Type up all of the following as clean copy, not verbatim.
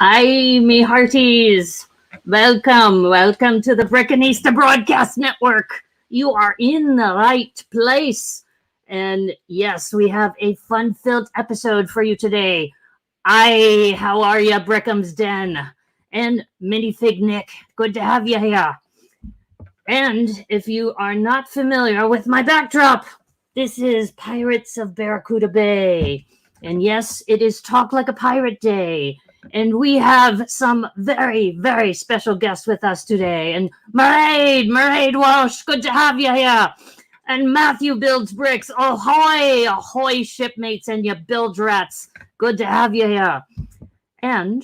Hi, me hearties. Welcome to the Brickanista Broadcast Network. You are in the right place. And yes, we have a fun-filled episode for you today. How are ya, Brickham's Den? And Minifig Nick, good to have you here. And if you are not familiar with my backdrop, this is Pirates of Barracuda Bay. And yes, it is Talk Like a Pirate Day. And we have some very, very special guests with us today. And Mairead Walsh, good to have you here. And Matthew builds bricks. Ahoy, shipmates and you build rats. Good to have you here. And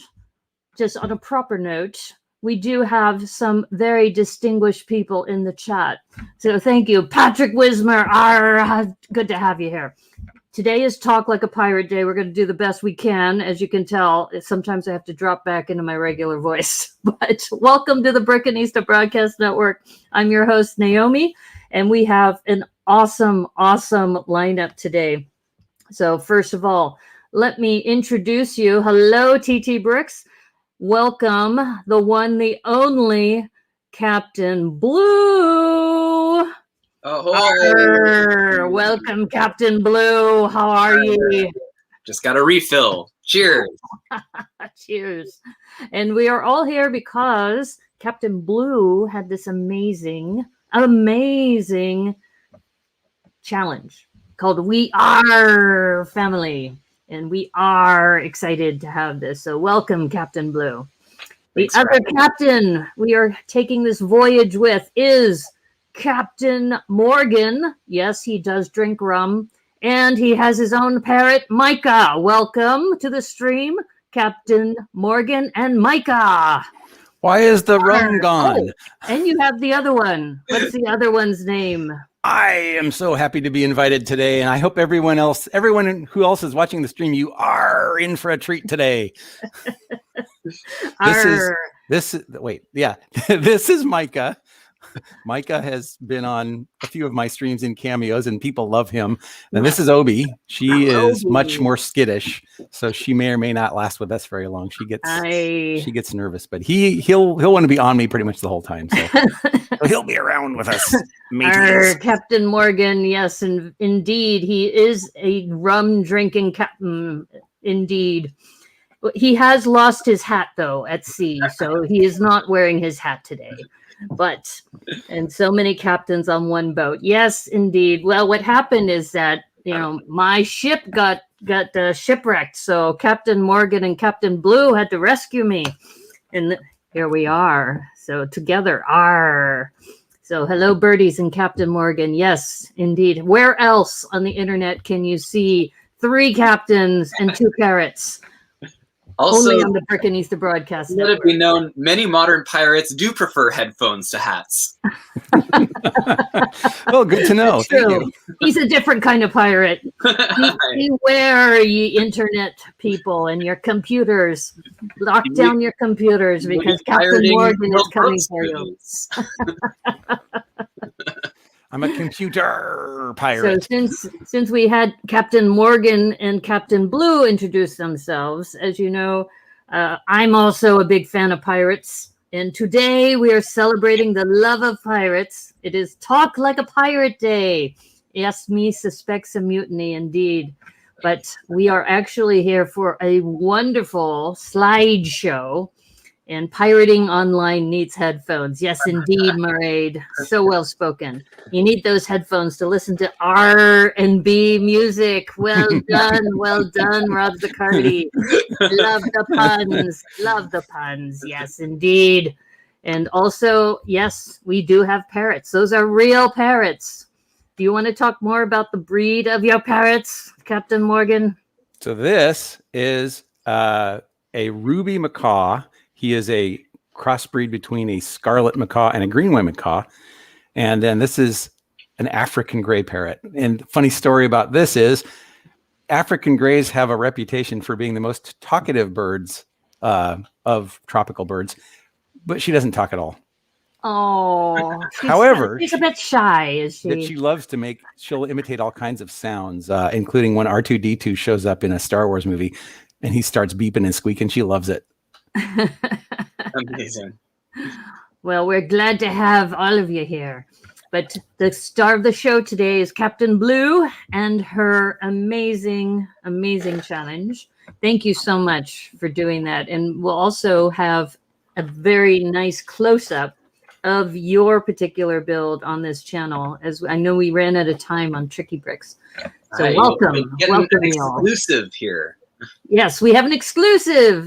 just on a proper note, we do have some very distinguished people in the chat. So thank you. Patrick Wismer, good to have you here. Today is Talk Like a Pirate Day. We're going to do the best we can. As you can tell, sometimes I have to drop back into my regular voice. But welcome to the Brickanista Broadcast Network. I'm your host, Naomi, and we have an awesome lineup today. So first of all, let me introduce you. Hello, TT Bricks. Welcome, the one, the only, Captain Blue. Ahoy! Welcome, Captain Blue. How are you? Just got a refill. Cheers. Cheers. And we are all here because Captain Blue had this amazing challenge called We Are Family. And we are excited to have this. So welcome, Captain Blue. The other captain we are taking this voyage with is Captain Morgan. Yes, he does drink rum. And he has his own parrot, Micah. Welcome to the stream, Captain Morgan and Micah. Why is the rum gone? Oh, and you have the other one. What's the other one's name? I am so happy to be invited today, and I hope everyone who else is watching the stream, you are in for a treat today. This is Micah. Micah has been on a few of my streams in cameos, and people love him. And this is Obi. She is much more skittish, so she may or may not last with us very long. She gets nervous, but he'll want to be on me pretty much the whole time. So he'll be around with us. Captain Morgan, yes, and indeed, he is a rum drinking captain. Indeed. He has lost his hat though at sea, so he is not wearing his hat today. And so many captains on one boat. Yes, indeed. Well, what happened is that, my ship got shipwrecked. So Captain Morgan and Captain Blue had to rescue me. And here we are. So together, So hello, birdies and Captain Morgan. Yes, indeed. Where else on the internet can you see 3 captains and 2 parrots? Also, only on the Brickanista Broadcast Network. Let it be known, many modern pirates do prefer headphones to hats. Well, good to know. Thank you. He's a different kind of pirate. Beware, ye internet people and your computers. Lock down your computers because Captain Morgan is coming for you. I'm a computer pirate. So since we had Captain Morgan and Captain Blue introduce themselves, as you know, I'm also a big fan of pirates. And today we are celebrating the love of pirates. It is Talk Like a Pirate Day. Yes, me suspects a mutiny indeed. But we are actually here for a wonderful slideshow. And pirating online needs headphones. Yes, indeed, Mairead. So well spoken. You need those headphones to listen to R&B music. Well done, Rob Zaccardi. Love the puns. Yes, indeed. And also, yes, we do have parrots. Those are real parrots. Do you want to talk more about the breed of your parrots, Captain Morgan? So this is a ruby macaw. He is a crossbreed between a scarlet macaw and a green-winged macaw. And then this is an African gray parrot. And funny story about this is African grays have a reputation for being the most talkative birds of tropical birds, but she doesn't talk at all. Oh, however, she's a bit shy, is she? That she loves to she'll imitate all kinds of sounds, including when R2-D2 shows up in a Star Wars movie and he starts beeping and squeaking. She loves it. Amazing. Well, we're glad to have all of you here. But the star of the show today is Captain Blue and her amazing, amazing challenge. Thank you so much for doing that. And we'll also have a very nice close-up of your particular build on this channel, as I know we ran out of time on Tricky Bricks. So welcome, welcome y'all. Exclusive here. Yes, we have an exclusive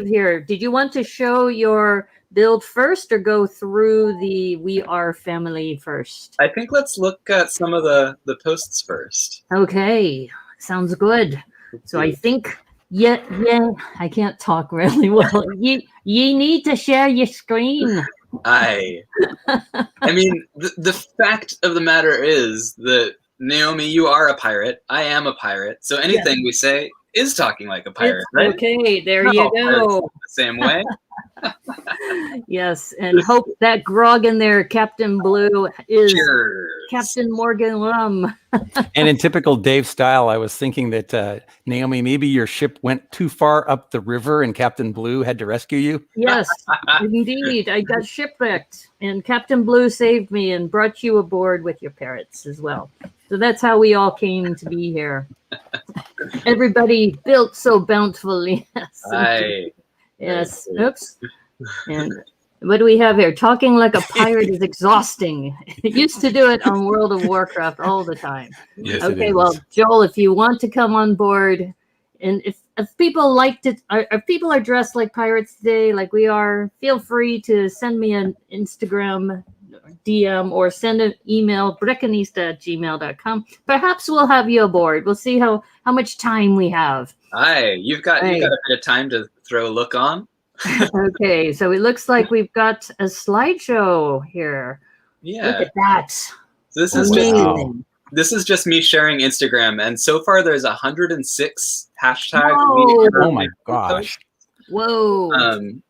here. Did you want to show your build first or go through the We Are family first? I think let's look at some of the posts first. Okay, sounds good. So I think, yeah, I can't talk really well. You need to share your screen. I mean, the fact of the matter is that, Naomi, you are a pirate. I am a pirate. So anything we say is talking like a pirate, right? Okay, there Not you all pirates go. think the same way. Yes, and hope that grog in there, Captain Blue, is Cheers. Captain Morgan Rum. And in typical Dave style, I was thinking that Naomi, maybe your ship went too far up the river and Captain Blue had to rescue you. Yes, indeed. I got shipwrecked and Captain Blue saved me and brought you aboard with your parrots as well. So that's how we all came to be here. Everybody built so bountifully. Yes. Oops. And what do we have here? Talking like a pirate is exhausting. It used to do it on World of Warcraft all the time. Yes, Okay, well, Joel, if you want to come on board, and if people like to, if people are dressed like pirates today, like we are, feel free to send me an Instagram DM or send an email, breckenista@gmail.com. Perhaps we'll have you aboard. We'll see how much time we have. You've got a bit of time to throw a look on. Okay, so it looks like we've got a slideshow here. Yeah. Look at that. This is just me sharing Instagram, and so far there's 106 hashtags. Oh my gosh. Whoa.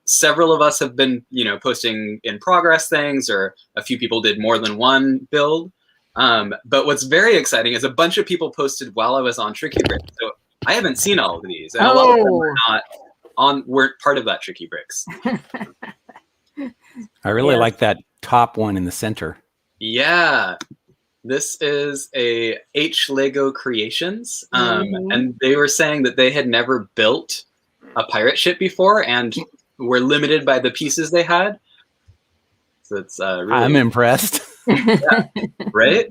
Several of us have been, posting in progress things, or a few people did more than one build. But what's very exciting is a bunch of people posted while I was on Tricky Bricks. So I haven't seen all of these, and a lot of them weren't part of that Tricky Bricks. I really like that top one in the center. Yeah. This is a H Lego Creations, and they were saying that they had never built a pirate ship before and were limited by the pieces they had. So it's really, I'm impressed. Yeah, right?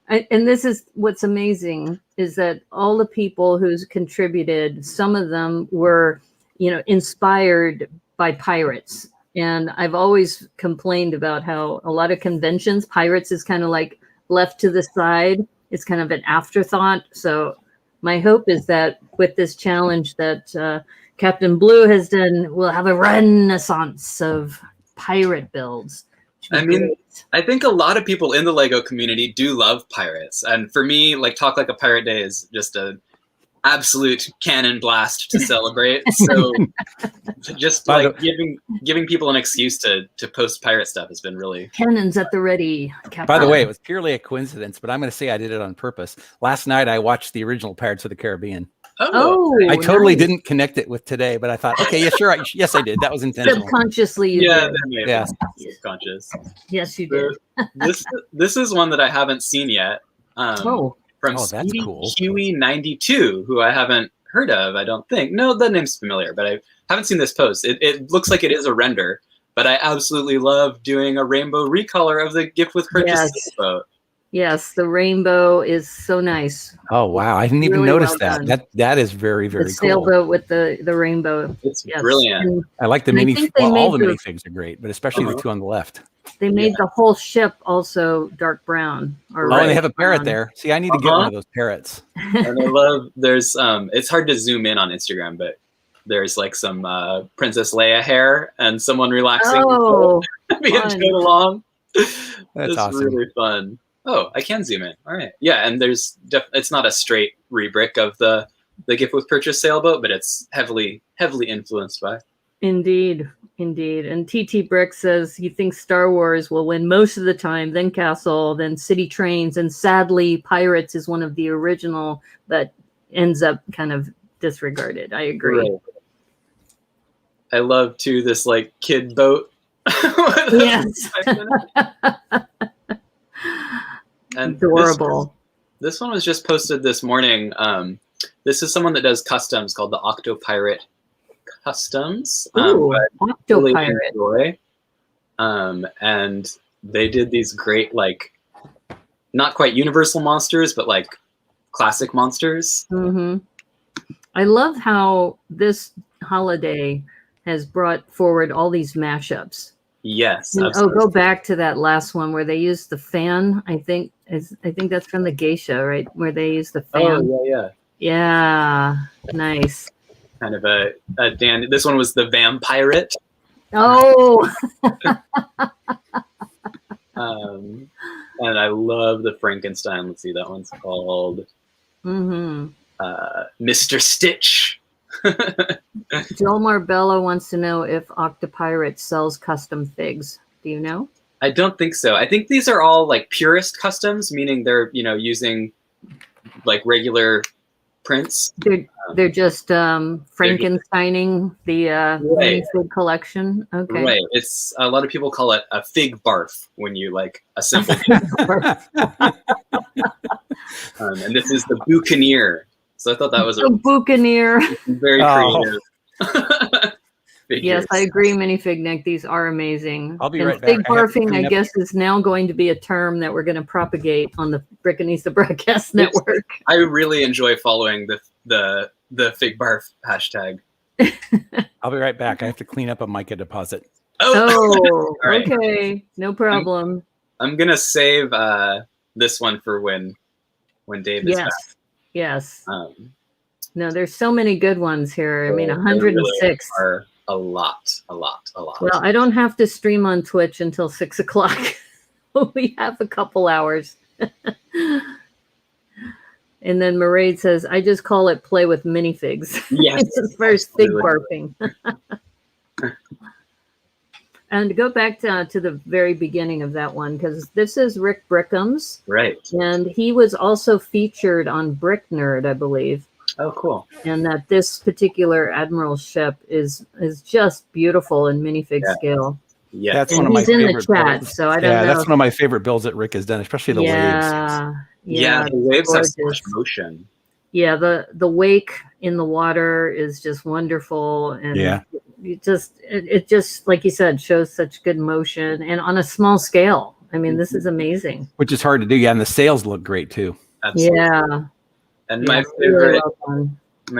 And this is what's amazing is that all the people who's contributed, some of them were, inspired by pirates. And I've always complained about how a lot of conventions, pirates is kind of like left to the side. It's kind of an afterthought. So my hope is that with this challenge that Captain Blue has done, we'll have a renaissance of pirate builds. I mean, I think a lot of people in the Lego community do love pirates. And for me, Talk Like a Pirate Day is just a absolute cannon blast to celebrate. So just giving people an excuse to post pirate stuff has been really... Cannons at the ready, Captain. By the way, it was purely a coincidence, but I'm going to say I did it on purpose. Last night, I watched the original Pirates of the Caribbean. I totally didn't connect it with today, but I thought, okay, yeah, sure. Yes, I did. That was intentional. Subconsciously, you did. Yeah, subconscious. Yes, you did. This is one that I haven't seen yet. From that's cool. Huey92, who I haven't heard of, I don't think. No, that name's familiar, but I haven't seen this post. It looks like it is a render, but I absolutely love doing a rainbow recolor of the Gift with Purchase sailboat. Yes, the rainbow is so nice. Oh wow, I didn't even notice that. That is very, very cool. Sailboat with the rainbow. It's brilliant. And I like the mini. Well, all the minifigs are great, but especially the two on the left. They made the whole ship also dark brown. And they have a parrot there. See, I need to get one of those parrots. And I love. There's it's hard to zoom in on Instagram, but there's some Princess Leia hair and someone relaxing being towed along. That's awesome. Really fun. Oh, I can zoom in. All right. Yeah, and there's it's not a straight rebrick of the Gift with Purchase sailboat, but it's heavily influenced by. Indeed. And TT Brick says he thinks Star Wars will win most of the time, then Castle, then City Trains, and sadly Pirates is one of the original that ends up kind of disregarded. I agree. I love too this like kid boat. Yes. And Adorable. This one was just posted this morning. This is someone that does customs called the Octopirate Customs. Ooh, Octopirate. Really and they did these great, like, not quite universal monsters, but like classic monsters. Mm-hmm. I love how this holiday has brought forward all these mashups. Yes. And, go back to that last one where they used the fan. I think that's from the Geisha, right? Where they use the fan. Oh yeah. Yeah, nice. Kind of a Dan. This one was the Vampirate. Oh. And I love the Frankenstein. Let's see, that one's called Mr. Stitch. Joel Marbella wants to know if Octopirate sells custom figs. Do you know? I don't think so. I think these are all like purist customs, meaning they're, using like regular prints. They're just Frankensteining the minifig collection. Okay. Right. It's a lot of people call it a fig barf when you like assemble. And this is the Buccaneer. So I thought that was a Buccaneer. Very creative. Yes, I agree, Minifig Nick. These are amazing. I'll be and right back. Fig barfing, I guess, is now going to be a term that we're going to propagate on the Brickanista Broadcast Network. I really enjoy following the Fig Barf hashtag. I'll be right back. I have to clean up a mica deposit. Oh, right. Okay. No problem. I'm going to save this one for when Dave is back. Yes. No, there's so many good ones here. I mean, 106. Really are a lot. Well, I don't have to stream on Twitch until 6 o'clock. We have a couple hours. And then Mairead says, I just call it play with minifigs. Yes. It's first fig barfing. And to go back to the very beginning of that one, because this is Rick Brickham's. Right. And he was also featured on Brick Nerd, I believe. Oh, cool. And that this particular Admiral ship is just beautiful in minifig scale. Yeah, that's and one of my favorite builds. So I don't know. That's one of my favorite builds that Rick has done, especially the waves. Yeah, the waves have so much motion. Yeah, the wake in the water is just wonderful, and it just like you said, shows such good motion and on a small scale. I mean, this is amazing. Which is hard to do. Yeah, and the sails look great too. Absolutely. Yeah. And my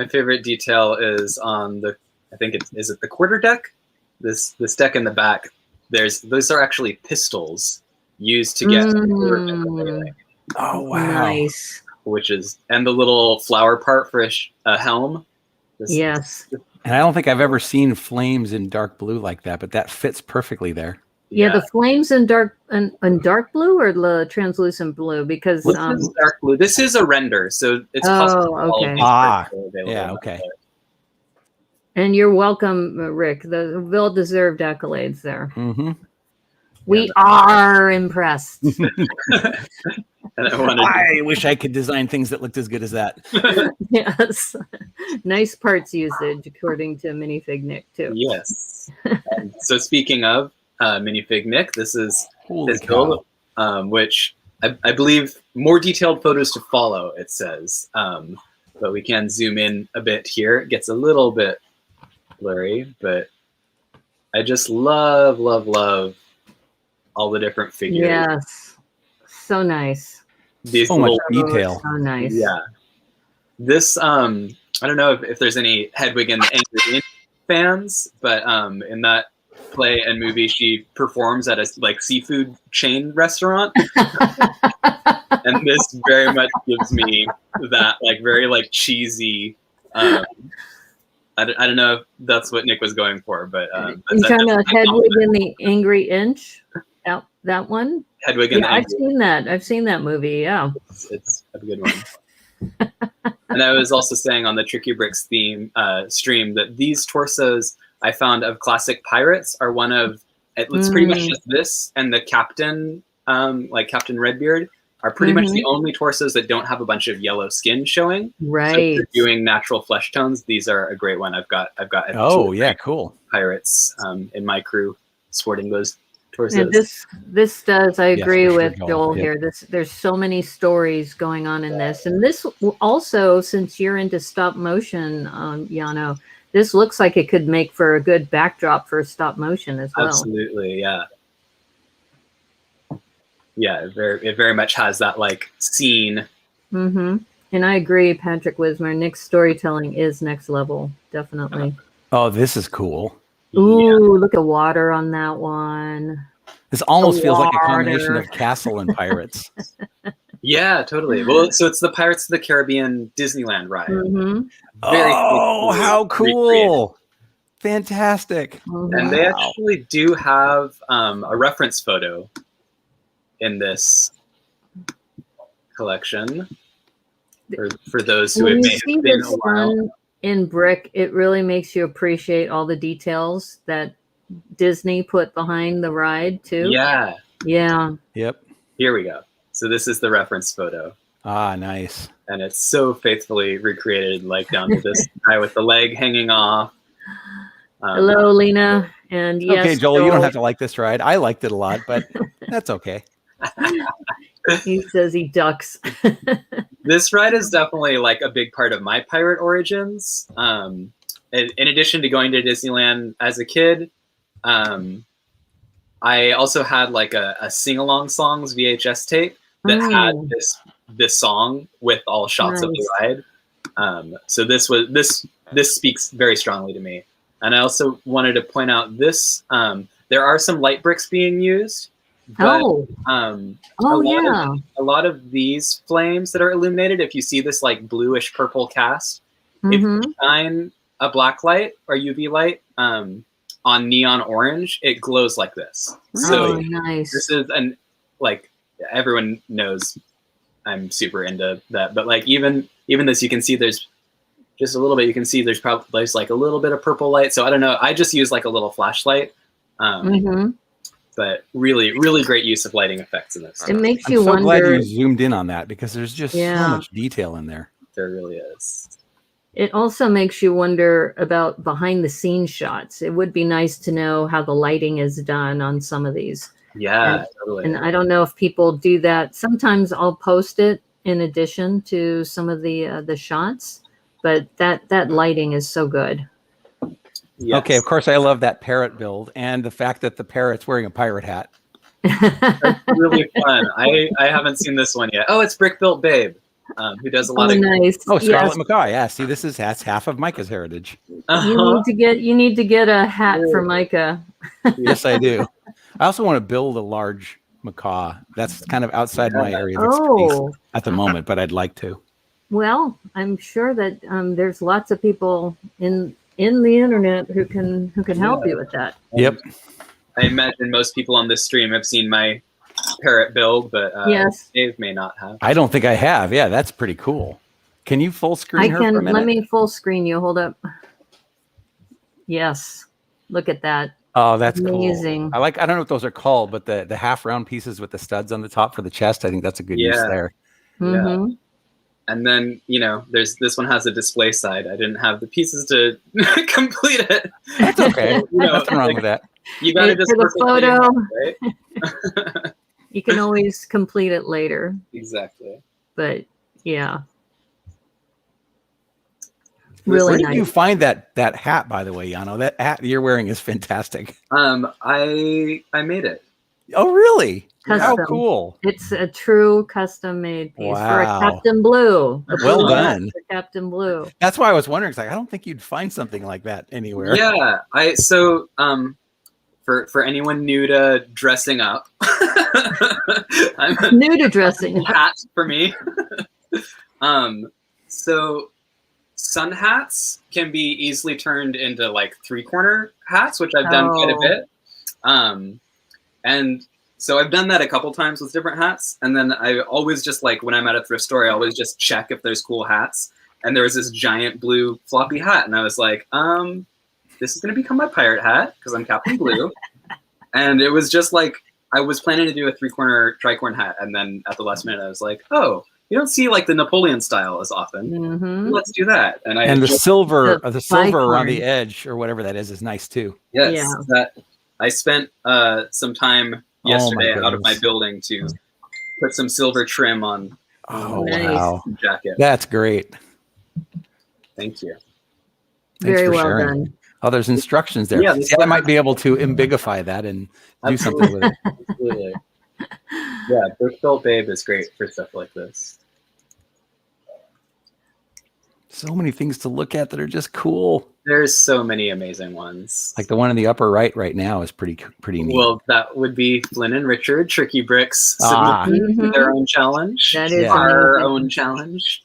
favorite detail is on the, I think is it the quarter deck? This deck in the back. Those are actually pistols used to get Oh wow! Nice. And the little flower part for a helm. Yes. And I don't think I've ever seen flames in dark blue like that, but that fits perfectly there. Yeah, the flames in dark blue or the translucent blue, because this is dark blue. This is a render, so it's possible. Okay. Yeah, okay. And you're welcome, Rick. The well-deserved accolades there. Mm-hmm. We are impressed. And I wish I could design things that looked as good as that. Yes. Nice parts usage, according to Minifig Nick, too. Yes. So speaking of Minifig Nick, this is his build, which I believe more detailed photos to follow, it says. But we can zoom in a bit here. It gets a little bit blurry, but I just love all the different figures. Yes. So nice. So much detail. So nice. Yeah. This, I don't know if there's any Hedwig and the Angry Inch fans, but in that play and movie, she performs at a seafood chain restaurant. And this very much gives me that very cheesy, I don't know if that's what Nick was going for, but you're talking about Hedwig and the Angry Inch? That one? Hedwig and the Angry. I've seen that movie, yeah. It's a good one. And I was also saying on the Tricky Bricks theme stream that these torsos I found of classic pirates are one of, it's pretty much just this and the captain, Captain Redbeard, are pretty much the only torsos that don't have a bunch of yellow skin showing. Right. So if you're doing natural flesh tones, these are a great one. I've got Oh yeah, cool. pirates in my crew sporting those torsos. And this does, I agree with Joel. Joel here. There's so many stories going on in this, and this also, since you're into stop motion, Yano, this looks like it could make for a good backdrop for stop motion as well. Absolutely, yeah. Yeah, it very much has that like scene. And I agree, Patrick Wismer. Nick's storytelling is next level, definitely. Oh, this is cool. Ooh, look at water on that one. This almost feels like a combination of Castle and Pirates. Yeah, totally. Well, so it's the Pirates of the Caribbean Disneyland ride. Oh, how cool! Recreated. Fantastic. And they actually do have a reference photo in this collection for those who it may have been a while. In brick, it really makes you appreciate all the details that Disney put behind the ride too. Yeah. Yep. Here we go. So this is the reference photo. Ah, nice. And it's so faithfully recreated, like down to this guy with the leg hanging off. Hello, Lena. And yes, okay, Joel, you don't have to like this ride. I liked it a lot, but that's okay. He says he ducks. This ride is definitely like a big part of my pirate origins. In addition to going to Disneyland as a kid, I also had like a sing-along songs VHS tape that had this song with all shots of the ride. So this speaks very strongly to me. And I also wanted to point out this. There are some light bricks being used. But, a lot of these flames that are illuminated, if you see this like bluish purple cast, if you shine a black light or UV light on neon orange, it glows like this. So nice. This is like everyone knows I'm super into that, but like even this, you can see there's just a little bit. You can see there's like a little bit of purple light. So I don't know. I just use like a little flashlight. But really, really great use of lighting effects in this. It makes you wonder. I'm so glad you zoomed in on that because there's just so much detail in there. There really is. It also makes you wonder about behind the scenes shots. It would be nice to know how the lighting is done on some of these. Yeah, totally. And I don't know if people do that. Sometimes I'll post it in addition to some of the shots, but that lighting is so good. Yes. Okay, of course, I love that parrot build and the fact that the parrot's wearing a pirate hat. That's really fun. I haven't seen this one yet. Oh, it's Brick Built Babe, who does a lot of nice. Oh, Scarlet Macaw. Yeah, see, that's half of Micah's heritage. You need to get a hat for Micah. Yes, I do. I also want to build a large macaw. That's kind of outside my area of expertise at the moment, but I'd like to. Well, I'm sure that there's lots of people in the internet who can help you with that. Yep. I imagine most people on this stream have seen my parrot build, but yes. Dave may not have. I don't think I have. Yeah, that's pretty cool. Can you full screen her for a minute? Let me full screen you. Hold up. Yes. Look at that. Oh, that's amazing. Cool. I don't know what those are called, but the half round pieces with the studs on the top for the chest, I think that's a good use there. Mm-hmm. Yeah. And then, this one has a display side. I didn't have the pieces to complete it. That's okay. Nothing wrong with that. You got to just for the photo. Right? You can always complete it later. Exactly. But yeah. Really Where did you find that hat, by the way, Yano? That hat you're wearing is fantastic. I made it. Oh, really? Custom. How cool. It's a true custom-made piece for a Wow. Captain Blue. Well done. Captain Blue. That's why I was wondering. It's like, I don't think you'd find something like that anywhere. Yeah. For anyone new to dressing up, I'm new to dressing up. Hat for me. So sun hats can be easily turned into like 3-corner hats, which I've done quite a bit. And so I've done that a couple times with different hats. And then I always just like, when I'm at a thrift store, I always just check if there's cool hats. And there was this giant blue floppy hat. And I was like, this is going to become my pirate hat because I'm Captain Blue. And it was just like, I was planning to do a 3-corner tricorn hat, and then at the last minute I was like, oh, you don't see like the Napoleon style as often. Mm-hmm. Let's do that. And the silver around the bicorn. edge or whatever that is nice too. Yes, Yeah. that I spent some time yesterday out of my goodness. building to put some silver trim on. Oh, Nice. wow. the jacket. That's great. Thank you. Thanks Very for well sharing. done. Oh, there's instructions there. Yeah, I might be able to embigify that and do something with it. Absolutely. Yeah, Brick Built Babe is great for stuff like this. So many things to look at that are just cool. There's so many amazing ones. Like the one in the upper right now is pretty neat. Well, that would be Flynn and Richard, Tricky Bricks, Ah. submitting their own challenge. That is our amazing. own challenge.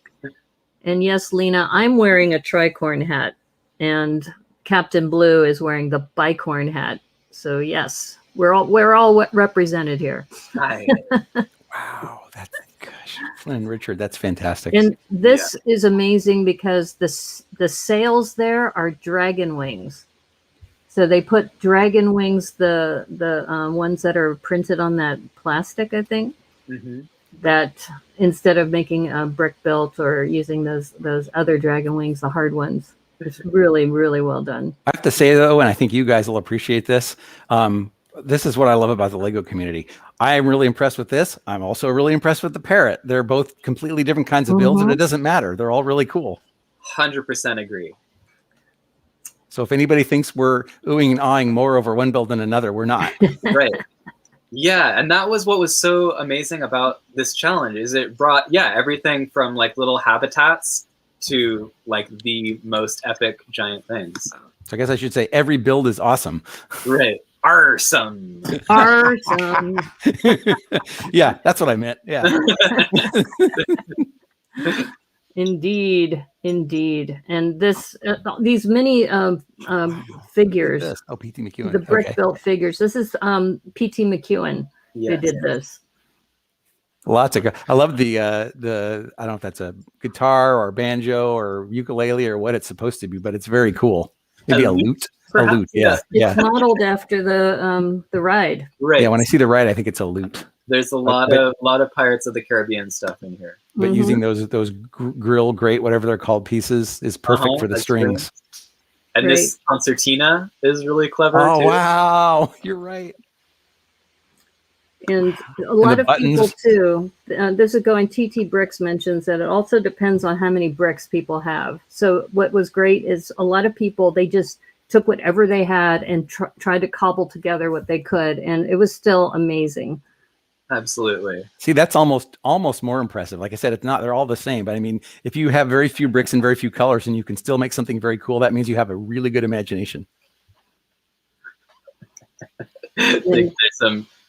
And yes, Lena, I'm wearing a tricorn hat, and Captain Blue is wearing the bicorn hat. So yes, we're all represented here. Hi. Wow, that's gosh, Flynn, Richard, that's fantastic. And this is amazing because the sails there are dragon wings. So they put dragon wings, the ones that are printed on that plastic, I think. Mm-hmm. That instead of making a brick built or using those other dragon wings, the hard ones, it's really, really well done. I have to say though, and I think you guys will appreciate this. This is what I love about the Lego community. I am really impressed with this. I'm also really impressed with the parrot. They're both completely different kinds of builds, and it doesn't matter. They're all really cool. 100% agree. So if anybody thinks we're oohing and awing more over one build than another, we're not. Right. Yeah, and that was what was so amazing about this challenge is it brought everything from like little habitats to like the most epic giant things. So I guess I should say every build is awesome. Right. Awesome. Awesome. Yeah, that's what I meant. Yeah. Indeed. And these mini figures, PT McEwen. the brick built figures. This is PT McEwen who did this. Lots of. I love the I don't know if that's a guitar or banjo or ukulele or what it's supposed to be, but it's very cool. Maybe a lute. Perhaps, a lute. Yeah. It's modeled after the ride. Right. Yeah. When I see the ride, I think it's a lute. There's a lot of Pirates of the Caribbean stuff in here. But using those grill grate, whatever they're called, pieces is perfect for the strings. True. And this concertina is really clever. Oh too. Wow, you're right. And a lot of people too. This is going. TT Bricks mentions that it also depends on how many bricks people have. So what was great is a lot of people, they just took whatever they had and tried to cobble together what they could, and it was still amazing. Absolutely. See, that's almost more impressive. Like I said, it's not, they're all the same, but I mean, if you have very few bricks and very few colors and you can still make something very cool, that means you have a really good imagination. There's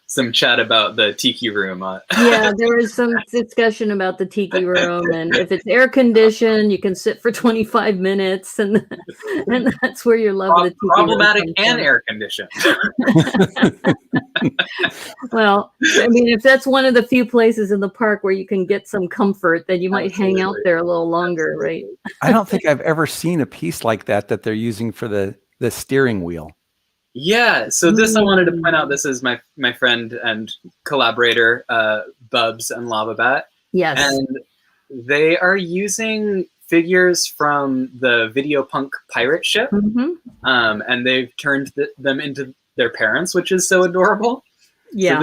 some chat about the tiki room. Yeah, there was some discussion about the tiki room, and if it's air conditioned, you can sit for 25 minutes, and that's where your love of the tiki problematic room and air conditioned. Well, I mean, if that's one of the few places in the park where you can get some comfort, then you might hang out there a little longer, right? I don't think I've ever seen a piece like that they're using for the steering wheel. Yeah, so this I wanted to point out. This is my friend and collaborator, Bubs and Lava Bat. Yes, and they are using figures from the Video Punk pirate ship, and they've turned them into their parents, which is so adorable. Yeah, so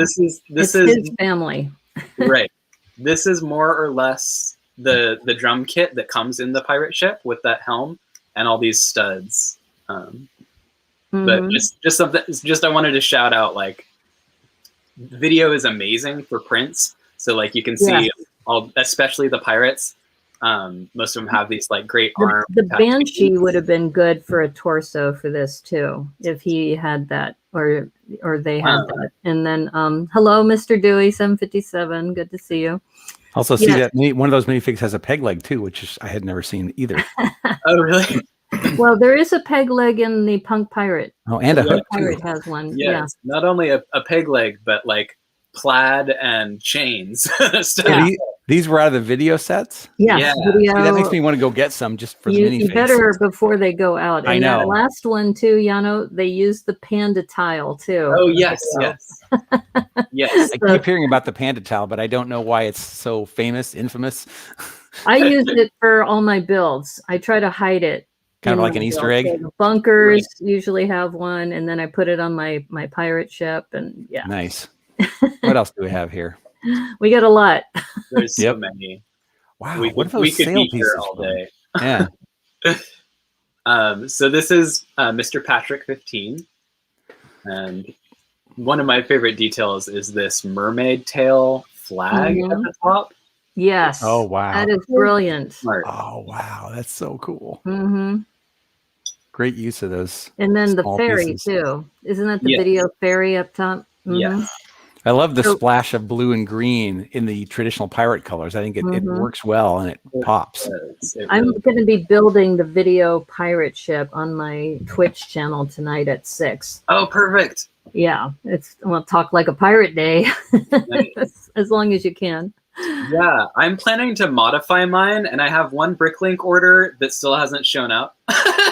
this is his family, right? This is more or less the drum kit that comes in the pirate ship with that helm and all these studs. But just something. Just I wanted to shout out, like, video is amazing for prints. So like you can see all, especially the pirates. Most of them have these like great arms. The Banshee would have been good for a torso for this too, if he had that or they had that. And then hello, Mr. Dewey 757. Good to see you. Also see that one of those minifigs has a peg leg too, which I had never seen either. Oh really? Well, there is a peg leg in the Punk Pirate. Oh, and a hook pirate too. has one. Yes, Yeah. Not only a peg leg, but like plaid and chains. These were out of the video sets? Yeah. Video. See, that makes me want to go get some just for the minifigs. You better before they go out. And I know. that last one too, Yano, they used the panda tile too. Oh yes, yes. Yes. I keep hearing about the panda towel, but I don't know why it's so infamous. I use it for all my builds. I try to hide it. Kind of like an Easter egg. So the bunkers usually have one, and then I put it on my pirate ship, and yeah. Nice. What else do we have here? We got a lot. There's so many. Wow. We what could, are we those could sail be here pieces all from? day. Yeah. So this is Mr. Patrick 15. And one of my favorite details is this mermaid tail flag at the top. Yes. Oh, wow. That is brilliant. Smart. Oh, wow. That's so cool. Mm-hmm. Great use of those. And then the small fairy, pieces. too. Isn't that the video fairy up top? Mm-hmm. Yes. I love the splash of blue and green in the traditional pirate colors. I think it works well and it pops. I'm going to be building the video pirate ship on my Twitch channel tonight at 6. Oh, perfect. Yeah, we'll talk like a pirate day. Nice. As long as you can. Yeah, I'm planning to modify mine, and I have one Bricklink order that still hasn't shown up.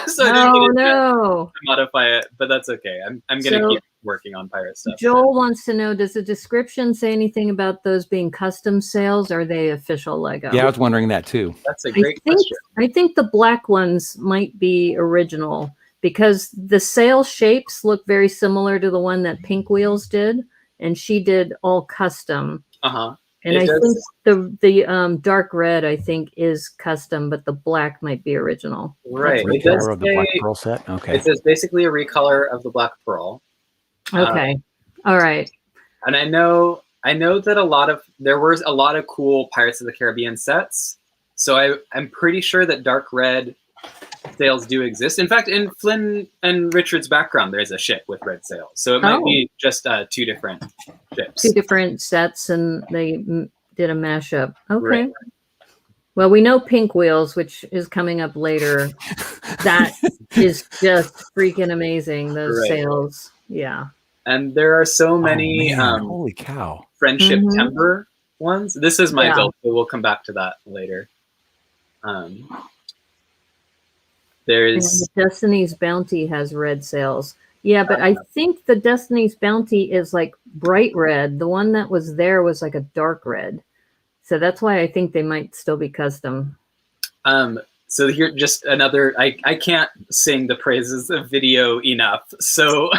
So I didn't get to modify it, but that's okay. I'm going to keep working on pirate stuff. Joel wants to know, does the description say anything about those being custom sales, or are they official Lego? Yeah, I was wondering that too. That's a great question. I think the black ones might be original because the sail shapes look very similar to the one that Pink Wheels did, and she did all custom. Uh-huh. And I think the dark red, I think, is custom, but the black might be original. Right. It does of the Black Pearl set. Okay. It says basically a recolor of the Black Pearl. Okay. All right. And I know that there were a lot of cool Pirates of the Caribbean sets. So I'm pretty sure that dark red sails do exist. In fact, in Flynn and Richard's background, there's a ship with red sails. So it might be just 2 different ships. 2 different sets, and they did a mashup. Okay. Right. Well, we know Pink Wheels, which is coming up later. That is just freaking amazing. Those sails. Yeah. And there are so many holy cow. Friendship Timber ones. This is my build, so we'll come back to that later. There's the Destiny's Bounty has red sails. Yeah, but I think the Destiny's Bounty is like bright red. The one that was there was like a dark red. So that's why I think they might still be custom. So here, just another, I can't sing the praises of video enough. So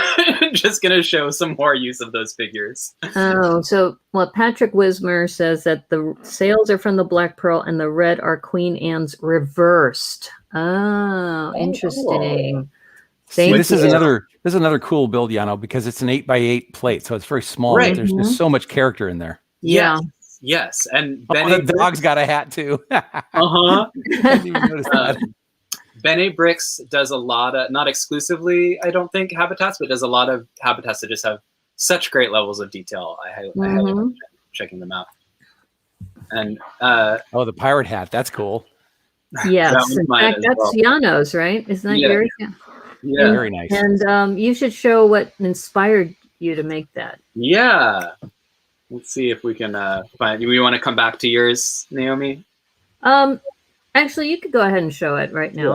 just going to show some more use of those figures. Oh, so Patrick Wismer says that the sails are from the Black Pearl and the red are Queen Anne's reversed. Oh, interesting. See, this is another cool build, Yano, because it's an 8x8 plate. So it's very small. Right. There's so much character in there. Yeah. Yes, and the dog's got a hat too. I didn't even notice that. Ben A. Bricks does a lot of, not exclusively, I don't think, habitats, but does a lot of habitats that just have such great levels of detail. I highly recommend checking them out. And the pirate hat, that's cool. Yes, in fact, that's Yano's, right? Isn't that yours? Yeah, very nice. And you should show what inspired you to make that. Yeah. Let's see if we can find. Do we want to come back to yours, Naomi? Actually, you could go ahead and show it right now.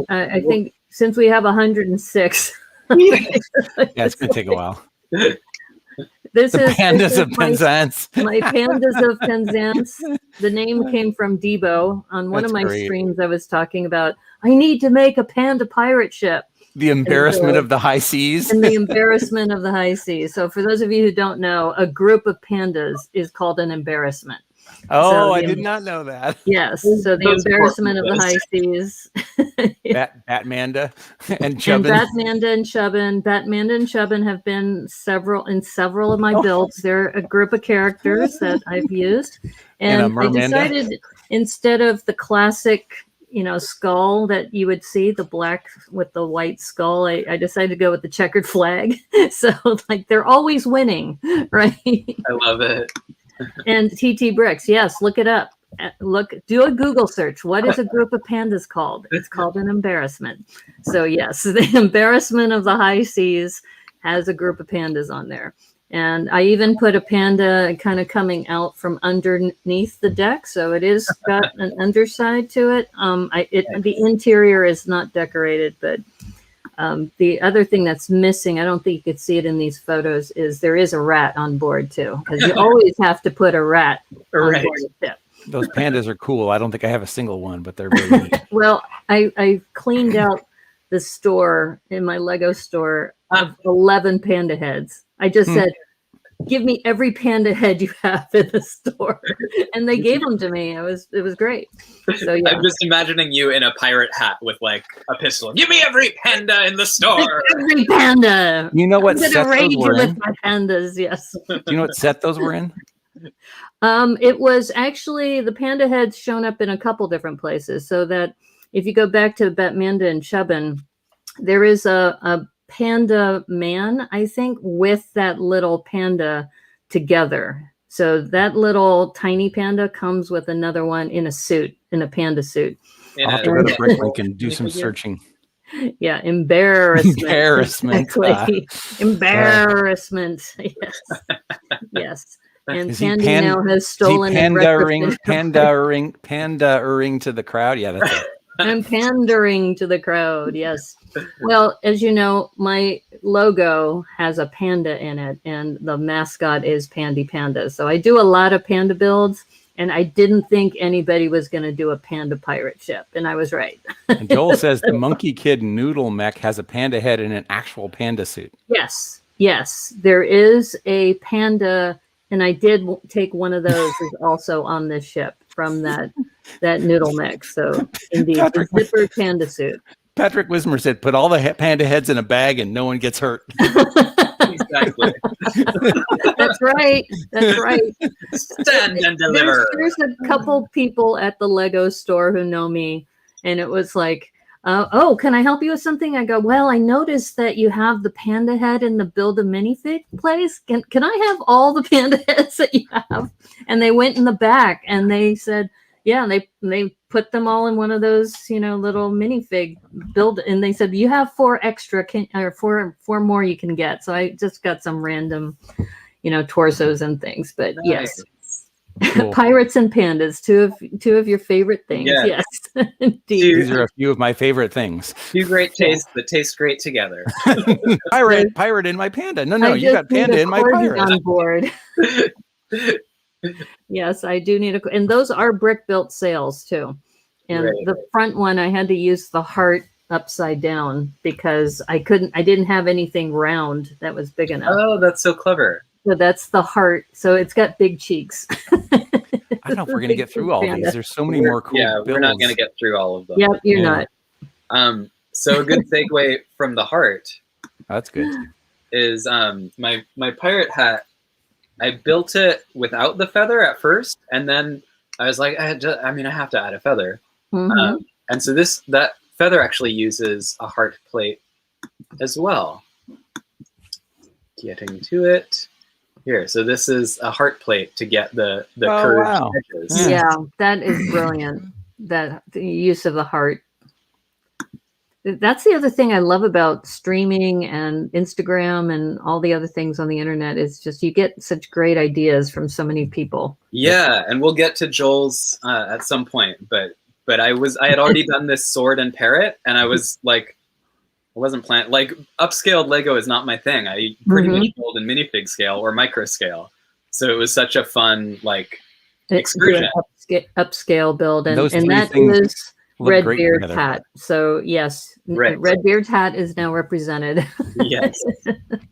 I think since we have 106. It's going to take a while. This is Pandas of Penzance. My Pandas of Penzance. The name came from Debo. On one of my streams, I was talking about, I need to make a panda pirate ship. The embarrassment of the high seas. And the embarrassment of the high seas. So for those of you who don't know, a group of pandas is called an embarrassment. Oh, I did not know that. Yes. So the embarrassment of the high seas. Batmanda and Chubbin. Batmanda and Chubbin. Batmanda and Chubbin have been in several of my builds. They're a group of characters that I've used. And I decided instead of the classic skull that you would see, the black with the white skull, I decided to go with the checkered flag. So they're always winning, right? I love it. And TT Bricks, yes, look it up. Do a Google search. What is a group of pandas called? It's called an embarrassment. So yes, the embarrassment of the high seas has a group of pandas on there. And I even put a panda kind of coming out from underneath the deck. So it is got an underside to it. The interior is not decorated, but The other thing that's missing, I don't think you could see it in these photos, is there is a rat on board too, because you always have to put a rat on board a ship. Those pandas are cool. I don't think I have a single one, but they're very neat. Well, I cleaned out the store in my Lego store of 11 panda heads. I just said, give me every panda head you have in the store, and they gave them to me. It was great. So yeah. I'm just imagining you in a pirate hat with like a pistol. Give me every panda in the store. Every panda. You know what I'm set gonna raid those you were with in? my pandas. Yes. Do you know what set those were in? It was actually, the panda heads shown up in a couple different places. So that if you go back to Batmanda and Chubbin, there is a panda man, I think, with that little panda together. So that little tiny panda comes with another one in a suit, in a panda suit. I'll have to go to Bricklink and do some searching. Yeah, embarrassment. Embarrassment. Exactly. Embarrassment. Yes. Yes. And Pandy now has stolen and pandering to the crowd. Yeah, that's it. I'm pandering to the crowd. Yes. Well, as you know, my logo has a panda in it, and the mascot is Pandy Panda. So I do a lot of panda builds, and I didn't think anybody was going to do a panda pirate ship, and I was right. And Joel says the Monkey Kid Noodle Mech has a panda head in an actual panda suit. Yes. Yes. There is a panda, and I did take one of those is also on this ship from that noodle mech. So indeed, the zipper panda suit. Patrick Wismer said, "Put all the panda heads in a bag and no one gets hurt." Exactly. That's right. That's right. Stand and deliver. There's a couple people at the Lego store who know me, and it was like, oh, can I help you with something? I go, well, I noticed that you have the panda head in the build a minifig place. Can I have all the panda heads that you have? And they went in the back and they said, yeah, they put them all in one of those, little minifig build. And they said, you have 4 extra, or four more you can get. So I just got some random, torsos and things. But nice. Yes. Cool. Pirates and pandas, two of your favorite things. Yes, indeed. These are a few of my favorite things. 2 great tastes that taste great together. pirate in my panda. No, you got panda in my pirate. On board. Yes, I do need and those are brick built sails too. And the front one, I had to use the heart upside down because I didn't have anything round that was big enough. Oh, that's so clever. So that's the heart. So it's got big cheeks. I don't know if we're going to get through all these. There's so many more cool builds. We're not going to get through all of them. Yep, you're not. So a good segue from the heart. That's good. Is my pirate hat. I built it without the feather at first, and then I was like, I have to add a feather. Mm-hmm. And so that feather actually uses a heart plate as well. Getting to it. Here, so this is a heart plate to get the curved edges. Yeah, that is brilliant. The use of the heart. That's the other thing I love about streaming and Instagram and all the other things on the internet is just you get such great ideas from so many people. Yeah, and we'll get to Joel's at some point, but I had already done this sword and parrot, and I was like, I wasn't planning, like upscaled Lego is not my thing. I pretty much build in minifig scale or micro scale. So it was such a fun excursion. Upscale build. And that is Redbeard's hat. So yes, Redbeard's hat is now represented. Yes.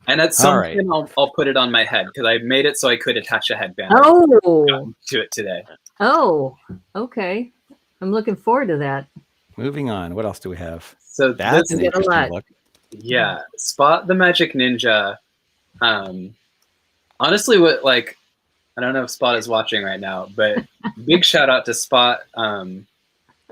And at some point I'll put it on my head because I made it so I could attach a headband to it today. Oh, okay. I'm looking forward to that. Moving on. What else do we have? So that's an interesting look. Yeah, Spot the Magic Ninja. Honestly, I don't know if Spot is watching right now, but big shout out to Spot.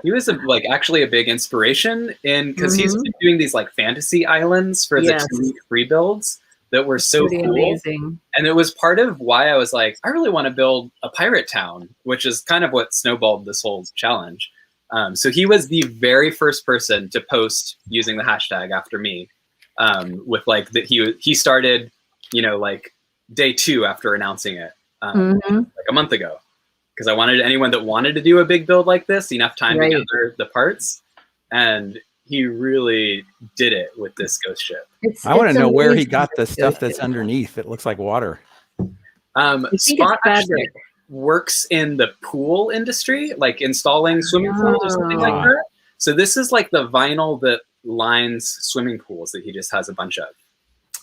He was actually a big inspiration because he's been doing these fantasy islands for the 2-week free builds that were so cool. Amazing. And it was part of why I was like, I really want to build a pirate town, which is kind of what snowballed this whole challenge. So he was the very first person to post using the hashtag after me, with that he started, day 2 after announcing it, a month ago, because I wanted anyone that wanted to do a big build like this enough time to gather the parts, and he really did it with this ghost ship. I want to know where he got the stuff that's underneath. It looks like water. Spot actually works in the pool industry, like installing swimming pools or something like that. So this is like the vinyl that lines swimming pools that he just has a bunch of.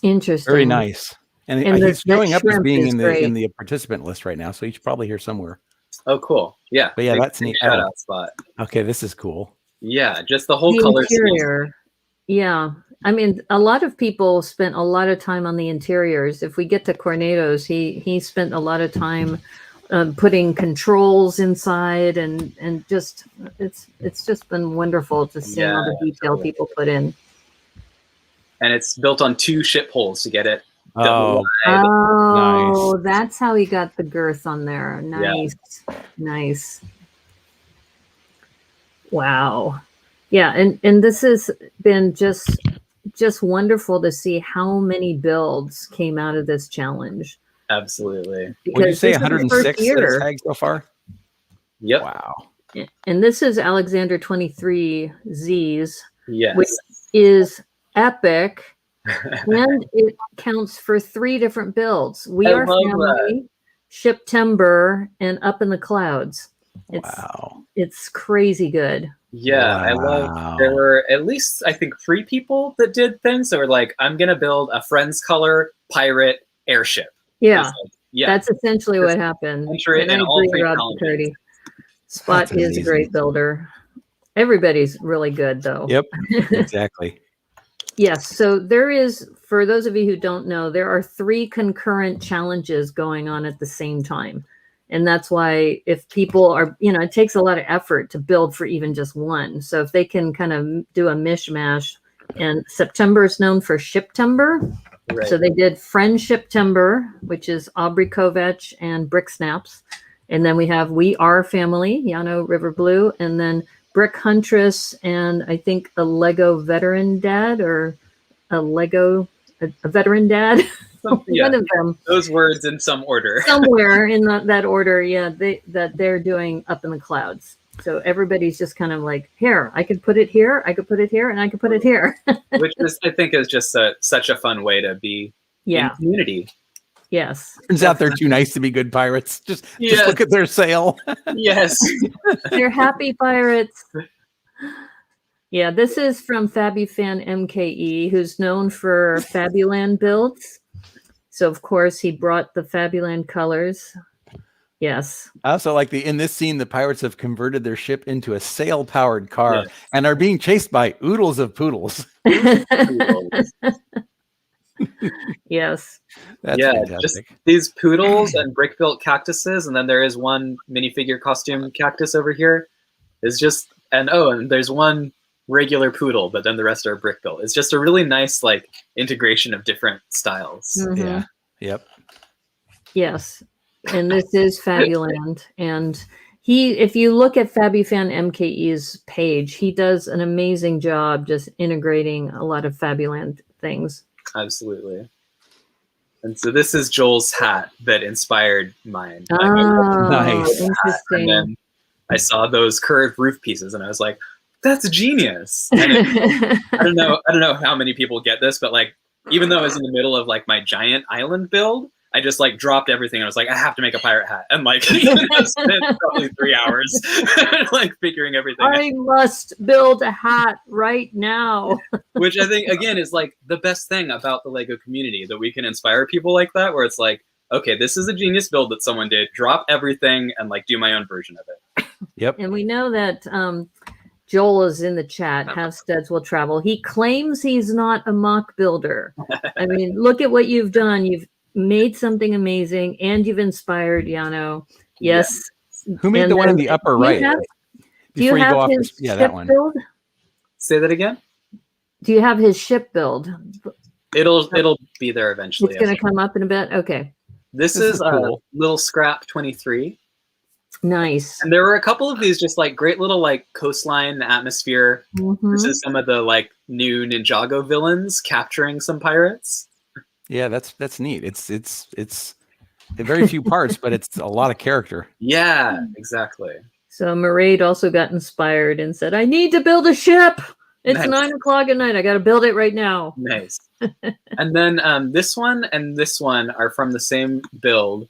Interesting. Very nice. And he's showing up as being in the participant list right now, so he's probably here somewhere. Oh, cool. Yeah. But yeah, that's neat. Shout out Spot. Okay, this is cool. Yeah, just the whole color interior. Yeah. I mean, a lot of people spent a lot of time on the interiors. If we get to Cornados, he spent a lot of time putting controls inside, and just it's just been wonderful to see all the detail people put in. And it's built on 2 ship holes to get it. Oh, nice. That's how he got the girth on there. Nice, nice. Wow. Yeah, and this has been just wonderful to see how many builds came out of this challenge. Absolutely. Would you say 106 tagged so far? Yep. Wow. And this is Alexander 23 Z's, yes, which is epic. And it counts for 3 different builds. We Are Family, September, and Up in the Clouds. It's crazy good. Yeah, I love. There were at least I think 3 people that did things that were like, I'm gonna build a Friends color pirate airship. Yeah, that's essentially what happened. And I agree with Rob Curdy. Spot is a great builder. Everybody's really good though. Yep, exactly. Yes, so there is, for those of you who don't know, there are 3 concurrent challenges going on at the same time. And that's why if people are, it takes a lot of effort to build for even just one. So if they can kind of do a mishmash, and September is known for Shiptember. Right. So they did Friend Shiptember, which is Aubrey Kovach and Brick Snaps. And then we have We Are Family, Yano River Blue, and then Brick Huntress, and I think a Lego Veteran Dad, or a Veteran Dad. One of them. Those words in some order. Somewhere in that order, yeah. They're doing Up in the Clouds. So everybody's just kind of like, here, I could put it here, I could put it here, and I could put it here. Which is, I think, is just such a fun way to be in community. Yes. Turns out they're too nice to be good pirates. Just look at their sail. Yes. They're happy pirates. Yeah, this is from Fabufan MKE, who's known for Fabuland builds. So, of course, he brought the Fabuland colors. Yes. I also like in this scene, the pirates have converted their ship into a sail-powered car and are being chased by oodles of poodles. Yes. That's fantastic. Just these poodles and brick-built cactuses, and then there is one minifigure costume cactus over here. It's just, and there's one regular poodle, but then the rest are brick-built. It's just a really nice integration of different styles. Mm-hmm. Yeah. Yep. Yes. And this is Fabuland. And if you look at Fabufan MKE's page, he does an amazing job just integrating a lot of Fabuland things. Absolutely. And so this is Joel's hat that inspired mine. Nice. Interesting. And then I saw those curved roof pieces, and I was like, "That's genius!" And I don't know how many people get this, but even though I was in the middle of my giant island build, I just dropped everything. I was like, I have to make a pirate hat, and spent probably 3 hours figuring everything out. I must build a hat right now. Which I think again is the best thing about the Lego community, that we can inspire people like that, where it's okay, this is a genius build that someone did. Drop everything and do my own version of it. Yep. And we know that Joel is in the chat. Have Studs Will Travel. He claims he's not a mock builder. I mean, look at what you've done. You've made something amazing, and you've inspired Yano. Yes. Who made the one in the upper right? Do you have his ship build? Say that again. Do you have his ship build? It'll be there eventually. It's going to come up in a bit. Okay. This is cool. Little Scrap 23. Nice. And there were a couple of these just great little coastline atmosphere. Mm-hmm. This is some of the new Ninjago villains capturing some pirates. Yeah, that's neat. It's very few parts, but it's a lot of character. Yeah, exactly. So Mairead also got inspired and said, I need to build a ship. It's 9:00 at night. I got to build it right now. Nice. And then this one and this one are from the same build,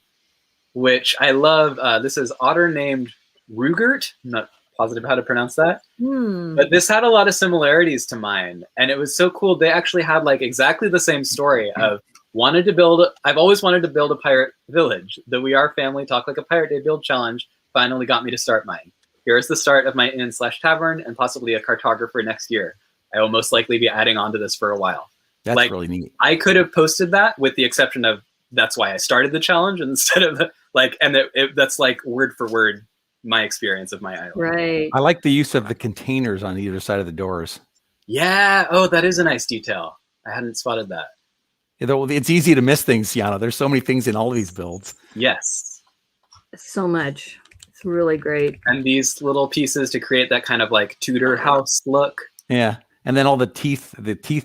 which I love. This is Otter Named Rugert. I'm not positive how to pronounce that. But this had a lot of similarities to mine. And it was so cool. They actually had like exactly the same story of I've always wanted to build a pirate village. The We Are Family Talk Like a Pirate Day Build Challenge finally got me to start mine. Here's the start of my inn/tavern and possibly a cartographer next year. I will most likely be adding on to this for a while. That's like, really neat. I could have posted that with the exception of that's why I started the challenge instead of that's like word for word my experience of my island. Right. I like the use of the containers on either side of the doors. Yeah. Oh, that is a nice detail. I hadn't spotted that. It's easy to miss things, Yana. There's so many things in all of these builds. Yes. So much. It's really great. And these little pieces to create that kind of like Tudor house look. Yeah. And then all the teeth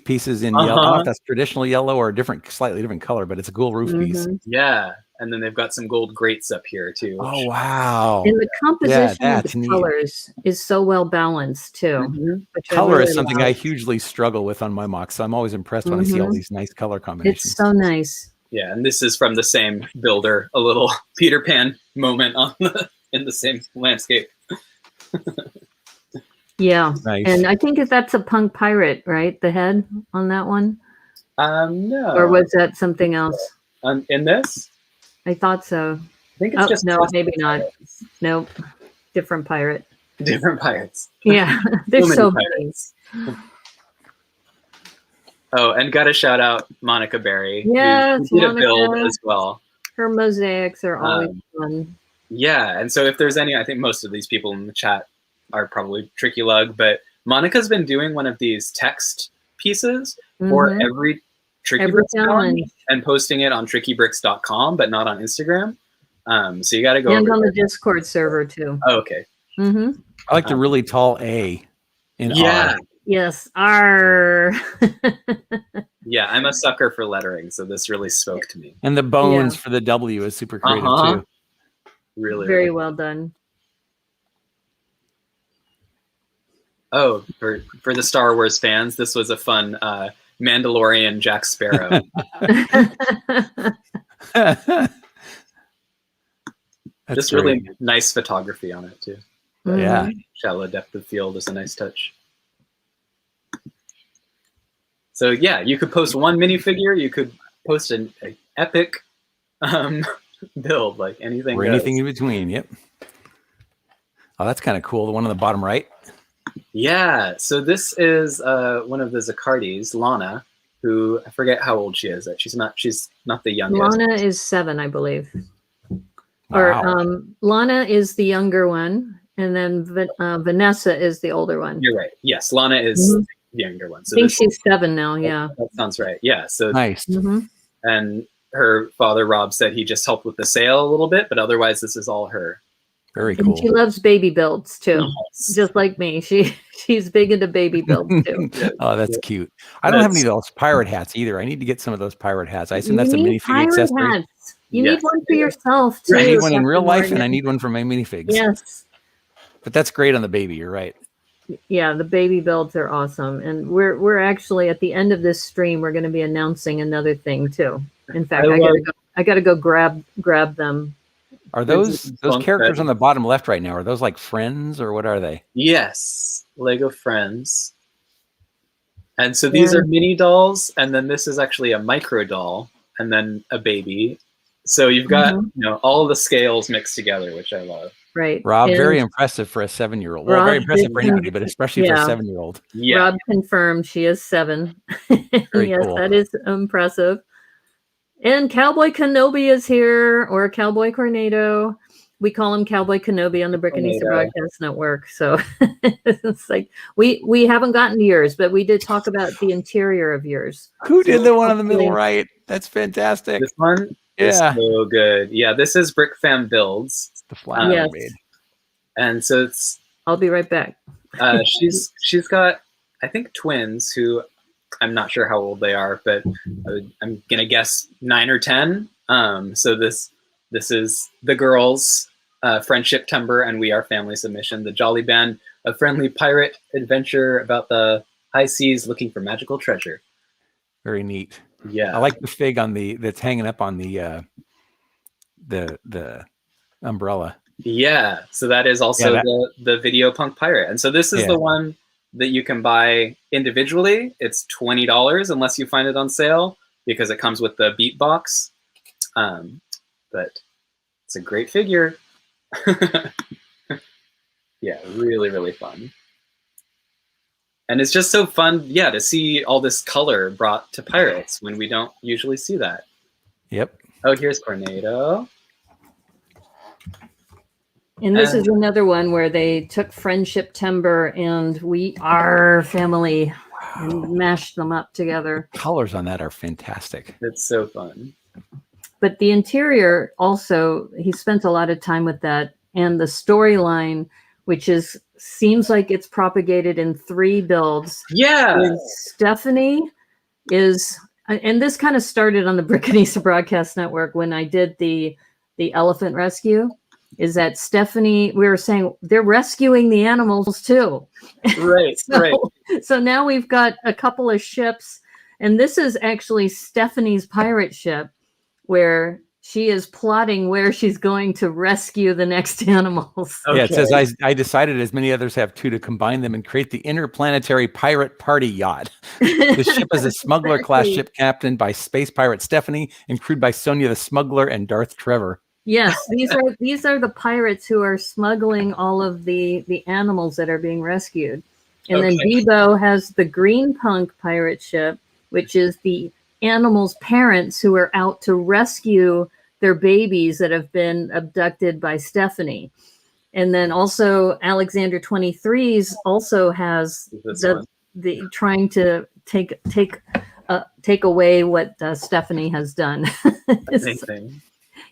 pieces in yellow. I don't know if that's traditional yellow or a slightly different color, but it's a cool roof piece. Yeah. And then they've got some gold grates up here too. Oh, wow. And the composition of the colors is so well balanced too. Color is something I hugely struggle with on my mocks. So I'm always impressed when I see all these nice color combinations. It's so nice. Yeah. And this is from the same builder, a little Peter Pan moment in the same landscape. Yeah. Nice. And I think that's a punk pirate, right? The head on that one? No. Or was that something else? In this? I thought so. I think it's just no, maybe not. Nope. Different pirate. Different pirates. Yeah. There's so many. Oh, and got to shout out Monica Berry. Yes, who did a build as well. Her mosaics are always fun. Yeah, and so if there's any, I think most of these people in the chat are probably Tricky Lug, but Monica's been doing one of these text pieces for every Tricky Bricks challenge and posting it on trickybricks.com, but not on Instagram. So you got to go and on the Discord server too. Oh, okay. I like the really tall A in R. Yes, R. Yeah, I'm a sucker for lettering, so this really spoke to me. And the bones for the W is super creative too. Really, very well done. Oh, for the Star Wars fans, this was a fun Mandalorian Jack Sparrow. Just really nice photography on it too. Yeah. Shallow depth of field is a nice touch. So yeah, you could post one minifigure, you could post an epic build, like anything. Or anything in between, yep. Oh, that's kind of cool. The one on the bottom right. Yeah, so this is one of the Zacardis, Lana, who I forget how old she is. She's not the youngest. Lana is 7, I believe. Wow. Or Lana is the younger one, and then Vanessa is the older one. You're right. Yes, Lana is the younger one. So I think she's 7 now. Yeah, that sounds right. Yeah. So nice. And her father Rob said he just helped with the sale a little bit, but otherwise this is all her. Very cool. And she loves baby builds too, just like me. She's big into baby builds too. Oh, that's cute. I don't have any of those pirate hats either. I need to get some of those pirate hats. I assume that's a minifig accessory. Hats. You need one for yourself too. I need one in real life, and I need one for my minifigs. Yes. But that's great on the baby. You're right. Yeah, the baby builds are awesome, and we're actually at the end of this stream. We're going to be announcing another thing too. In fact, I gotta go grab them. Are those characters on the bottom left right now? Are those like friends or what are they? Yes, Lego friends. And so these are mini dolls, and then this is actually a micro doll, and then a baby. So you've got all the scales mixed together, which I love. Right, Rob, very impressive for a 7-year-old. Well, very impressive for anybody, but especially for a 7-year-old. Yeah. Rob confirmed she is 7. Yes, cool. That is impressive. And Cowboy Kenobi is here, or Cowboy Cornado. We call him Cowboy Kenobi on the Brickanista Broadcast Network. So it's like we haven't gotten to yours, but we did talk about the interior of yours. Who did the one in the middle right? That's fantastic. This one is so good. Yeah, this is Brick Fam Builds. It's the flag I made. And so it's. I'll be right back. She's got, I think, twins who. I'm not sure how old they are, but I'm gonna guess 9 or 10. So this is the girls, Friendship Timber and We Are Family Submission, the Jolly Band, a friendly pirate adventure about the High seas looking for magical treasure. Very neat. Yeah. I like the fig on that's hanging up on the umbrella. Yeah. So that is also the Video Punk Pirate. And so this is the one that you can buy individually. It's $20 unless you find it on sale because it comes with the beatbox. But it's a great figure. Yeah, really, really fun. And it's just so fun, to see all this color brought to pirates when we don't usually see that. Yep. Oh, here's Cornado. And this is another one where they took Friendship Timber and We Are Family and mashed them up together. The colors on that are fantastic. It's so fun. But the interior also, he spent a lot of time with that. And the storyline, which seems like it's propagated in 3 builds. Yeah. Stephanie is, and this kind of started on the Brickanista Broadcast Network when I did the elephant rescue, is that Stephanie, we were saying they're rescuing the animals too. Right, right. So now we've got a couple of ships, and this is actually Stephanie's pirate ship where she is plotting where she's going to rescue the next animals. Okay. Yeah, it says, I decided, as many others have too, to combine them and create the Interplanetary Pirate Party Yacht. The ship is a smuggler-class ship captained by space pirate Stephanie and crewed by Sonia the Smuggler and Darth Trevor. Yes, these are the pirates who are smuggling all of the animals that are being rescued. And then Bebo has the Green Punk pirate ship, which is the animals' parents who are out to rescue their babies that have been abducted by Stephanie. And then also Alexander 23's also has the trying to take away what Stephanie has done. Amazing.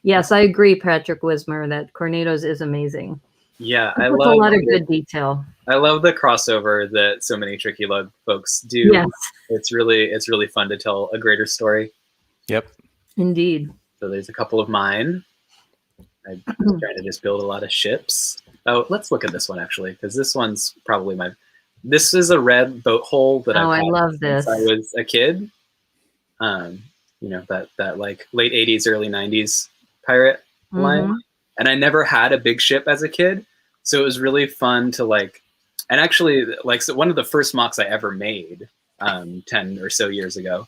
Yes, I agree, Patrick Wismer, that Cornado's is amazing. Yeah, I love a lot of good detail. I love the crossover that so many Tricky Lug folks do. Yes. It's really fun to tell a greater story. Yep. Indeed. So there's a couple of mine. I'm trying to just build a lot of ships. Oh, let's look at this one actually, because this one's probably this is a red boat hull that I love this. Since I was a kid. You know, that like late 80s, early 90s pirate line. And I never had a big ship as a kid. So it was really fun to and actually so one of the first mocks I ever made 10 or so years ago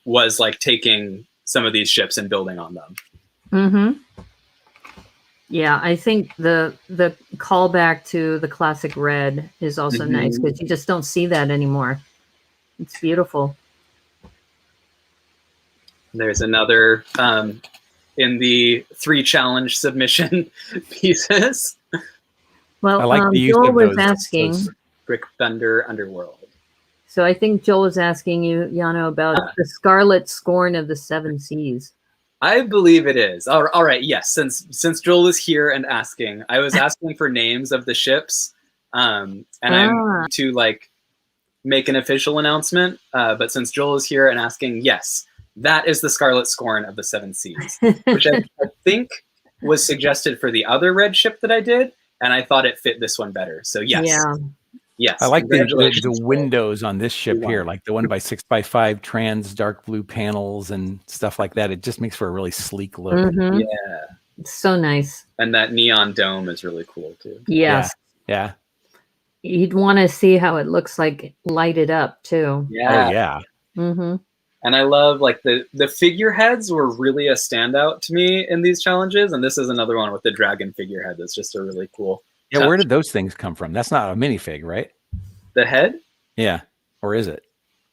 was taking some of these ships and building on them. Yeah, I think the callback to the classic red is also nice because you just don't see that anymore. It's beautiful. There's another in the 3 challenge submission pieces. Well, I like the use Joel of was asking. Brick Thunder Underworld. So I think Joel was asking you, Yano, about the Scarlet Scorn of the 7 Seas. I believe it is. All right. Yes. Since Joel is here and asking, I was asking for names of the ships, and I'm to make an official announcement. But since Joel is here and asking, yes, that is the Scarlet Scorn of the 7 Seas, which I think was suggested for the other red ship that I did, and I thought it fit this one better. So yes. Yeah. Yes. I like the windows on this ship here, like the 1x6x5 trans dark blue panels and stuff like that. It just makes for a really sleek look. Yeah. It's so nice. And that neon dome is really cool too. Yes. Yeah. You'd want to see how it looks lighted up too. Yeah. Oh, yeah. And I love the figureheads were really a standout to me in these challenges. And this is another one with the dragon figurehead that's just a really cool. Yeah, where did those things come from? That's not a minifig, right? The head? Yeah. Or is it?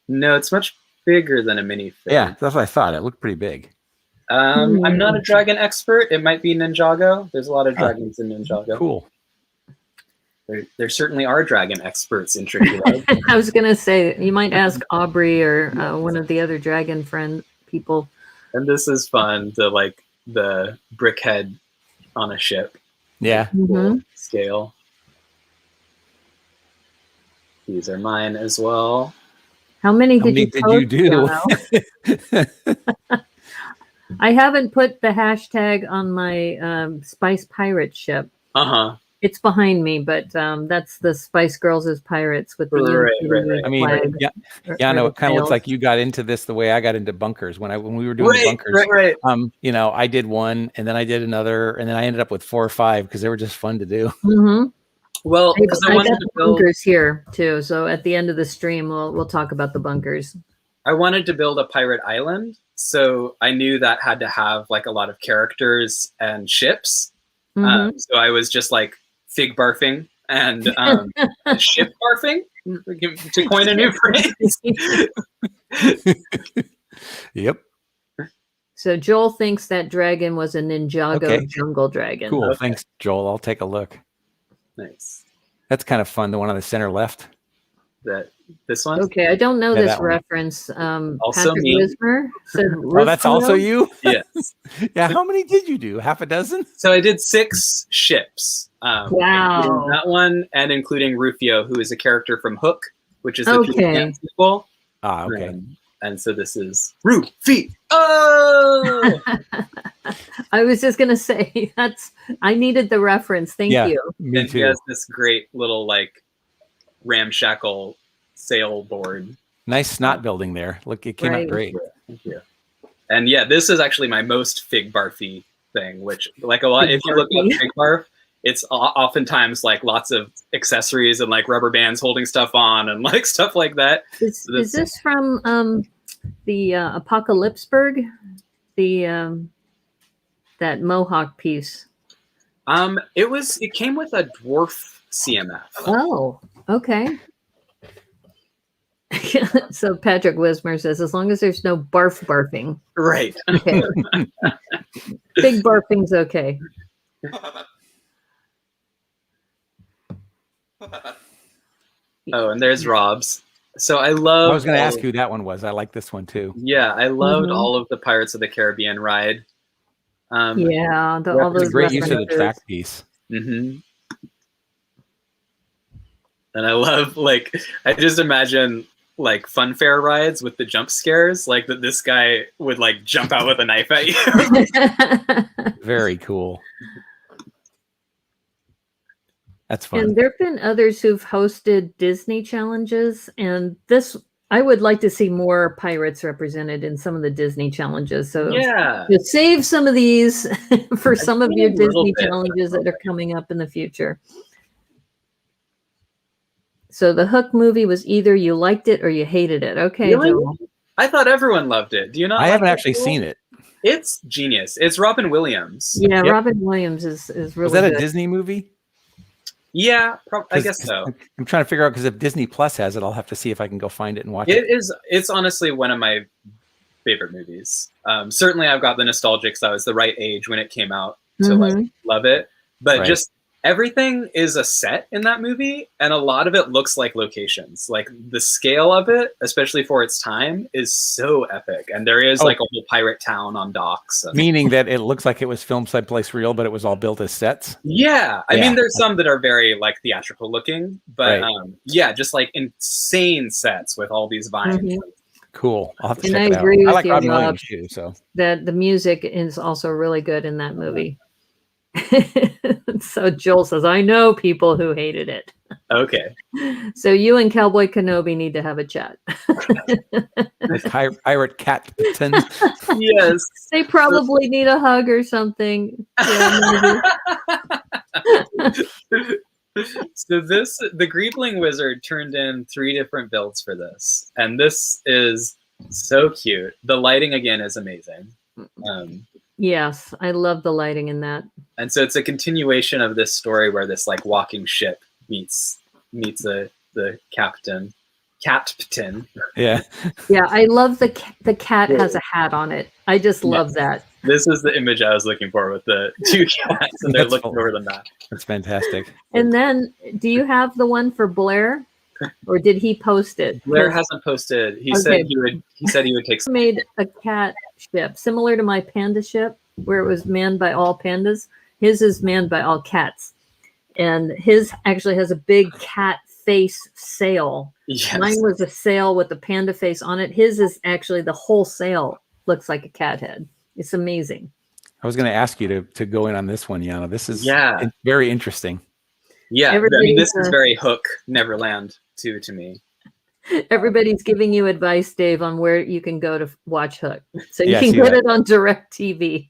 No, it's much bigger than a minifig. Yeah, that's what I thought. It looked pretty big. I'm not a dragon expert. It might be Ninjago. There's a lot of dragons in Ninjago. Cool. There certainly are dragon experts in Tricky Lug. I was going to say, you might ask Aubrey or one of the other dragon friend people. And this is fun, the brickhead on a ship. Yeah. Cool scale. These are mine as well. How many did you do? I haven't put the hashtag on my Spice Pirate ship. It's behind me, but that's the Spice Girls as pirates with the right. I mean, flag. yeah, no, it kind of looks Tails. like you got into this the way I got into bunkers when we were doing the bunkers. Right. You know, I did one, and then I did another, and then I ended up with 4 or 5 because they were just fun to do. Mm-hmm. Well, because I wanted got to the build bunkers here too. So at the end of the stream, we'll talk about the bunkers. I wanted to build a pirate island, so I knew that had to have like a lot of characters and ships. Mm-hmm. So I was just like fig barfing and ship barfing, to coin a new phrase. Yep. So Joel thinks that dragon was a Ninjago jungle dragon. Cool. Okay. Thanks, Joel. I'll take a look. Nice. That's kind of fun. The one on the center left. This one? Okay, I don't know this reference. Also Patrick me. Wismer said oh, that's also you? Yes. Yeah, how many did you do? Half a dozen? So I did 6 ships. Wow. That one, and including Rufio, who is a character from Hook, which is the sequel. Ah, okay. And so this is Rufio. Oh! I was just gonna say I needed the reference. Thank you. Me and too. He has this great little like ramshackle sailboard. Nice snot building there. Look, it came out great. Thank you. And yeah, this is actually my most fig barfy thing, which like a lot. If you look at fig barf, it's oftentimes like lots of accessories and like rubber bands holding stuff on and like stuff like that. Is this from the Apocalypseburg? The that Mohawk piece. It came with a dwarf CMF. Oh, okay. So Patrick Wismer says, as long as there's no barfing. Right. Okay. Big barfing's okay. Oh, and there's Rob's. So I love. I was going to ask who that one was. I like this one too. Yeah, I loved all of the Pirates of the Caribbean ride. All those great use of the track piece. Mm-hmm. And I love, like, I just imagine like fun fair rides with the jump scares, like that this guy would like jump out with a knife at you. Very cool. That's fun. And there have been others who've hosted Disney challenges, and I would like to see more pirates represented in some of the Disney challenges. So to save some of these for some of your Disney challenges that are coming up in the future. So the Hook movie was either you liked it or you hated it. Okay, really? Joel. I thought everyone loved it. Do you not? I haven't actually seen it. It's genius. It's Robin Williams. Yeah, Robin Williams is really. Was that good. a Disney movie? Yeah, I guess so. I'm trying to figure out because if Disney Plus has it, I'll have to see if I can go find it and watch it. It's honestly one of my favorite movies. Certainly, I've got the nostalgia because I was the right age when it came out to like love it. But just everything is a set in that movie, and a lot of it looks like locations. Like the scale of it, especially for its time, is so epic. And there is like a whole pirate town on docks. Meaning that it looks like it was filmed someplace real, but it was all built as sets. Yeah, I mean, there's some that are very like theatrical looking, but just like insane sets with all these vines. Cool. I'll have to and check it out. Agree with I like you, Robin Rob, Williams too. So that the music is also really good in that movie. So Joel says, I know people who hated it. Okay. So you and Cowboy Kenobi need to have a chat. Pirate Cat. Yes. They probably need a hug or something. Yeah, So the Greebling Wizard turned in 3 different builds for this. And this is so cute. The lighting again is amazing. Yes, I love the lighting in that. And so it's a continuation of this story where this like walking ship meets the captain. Yeah. Yeah, I love the cat has a hat on it. I just love that. This is the image I was looking for with the 2 cats and they're looking over the map. That's fantastic. And then do you have the one for Blair? Or did he post it? Blair hasn't posted. He said he would take some. Made a cat ship similar to my panda ship where it was manned by all pandas. His is manned by all cats. And his actually has a big cat face sail. Yes. Mine was a sail with the panda face on it. His is actually the whole sail looks like a cat head. It's amazing. I was going to ask you to go in on this one, Yana. This is it's very interesting. Yeah, I mean, this is very Hook Neverland to me. Everybody's giving you advice, Dave, on where you can go to watch Hook. So you can get it on DirecTV.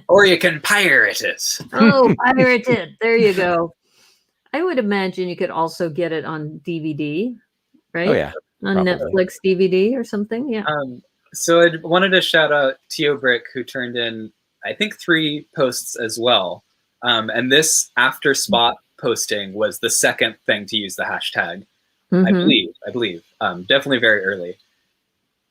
Or you can pirate it. Oh, pirate it. There you go. I would imagine you could also get it on DVD, right? Oh, yeah. On Netflix DVD or something, yeah. So I wanted to shout out Tio Brick, who turned in, I think, 3 posts as well. And this after spot posting was the second thing to use the hashtag. I believe. Definitely very early.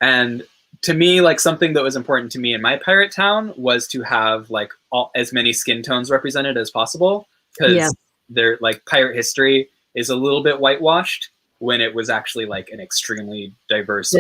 And to me, like, something that was important to me in my pirate town was to have like as many skin tones represented as possible, because their like pirate history is a little bit whitewashed when it was actually like an extremely diverse.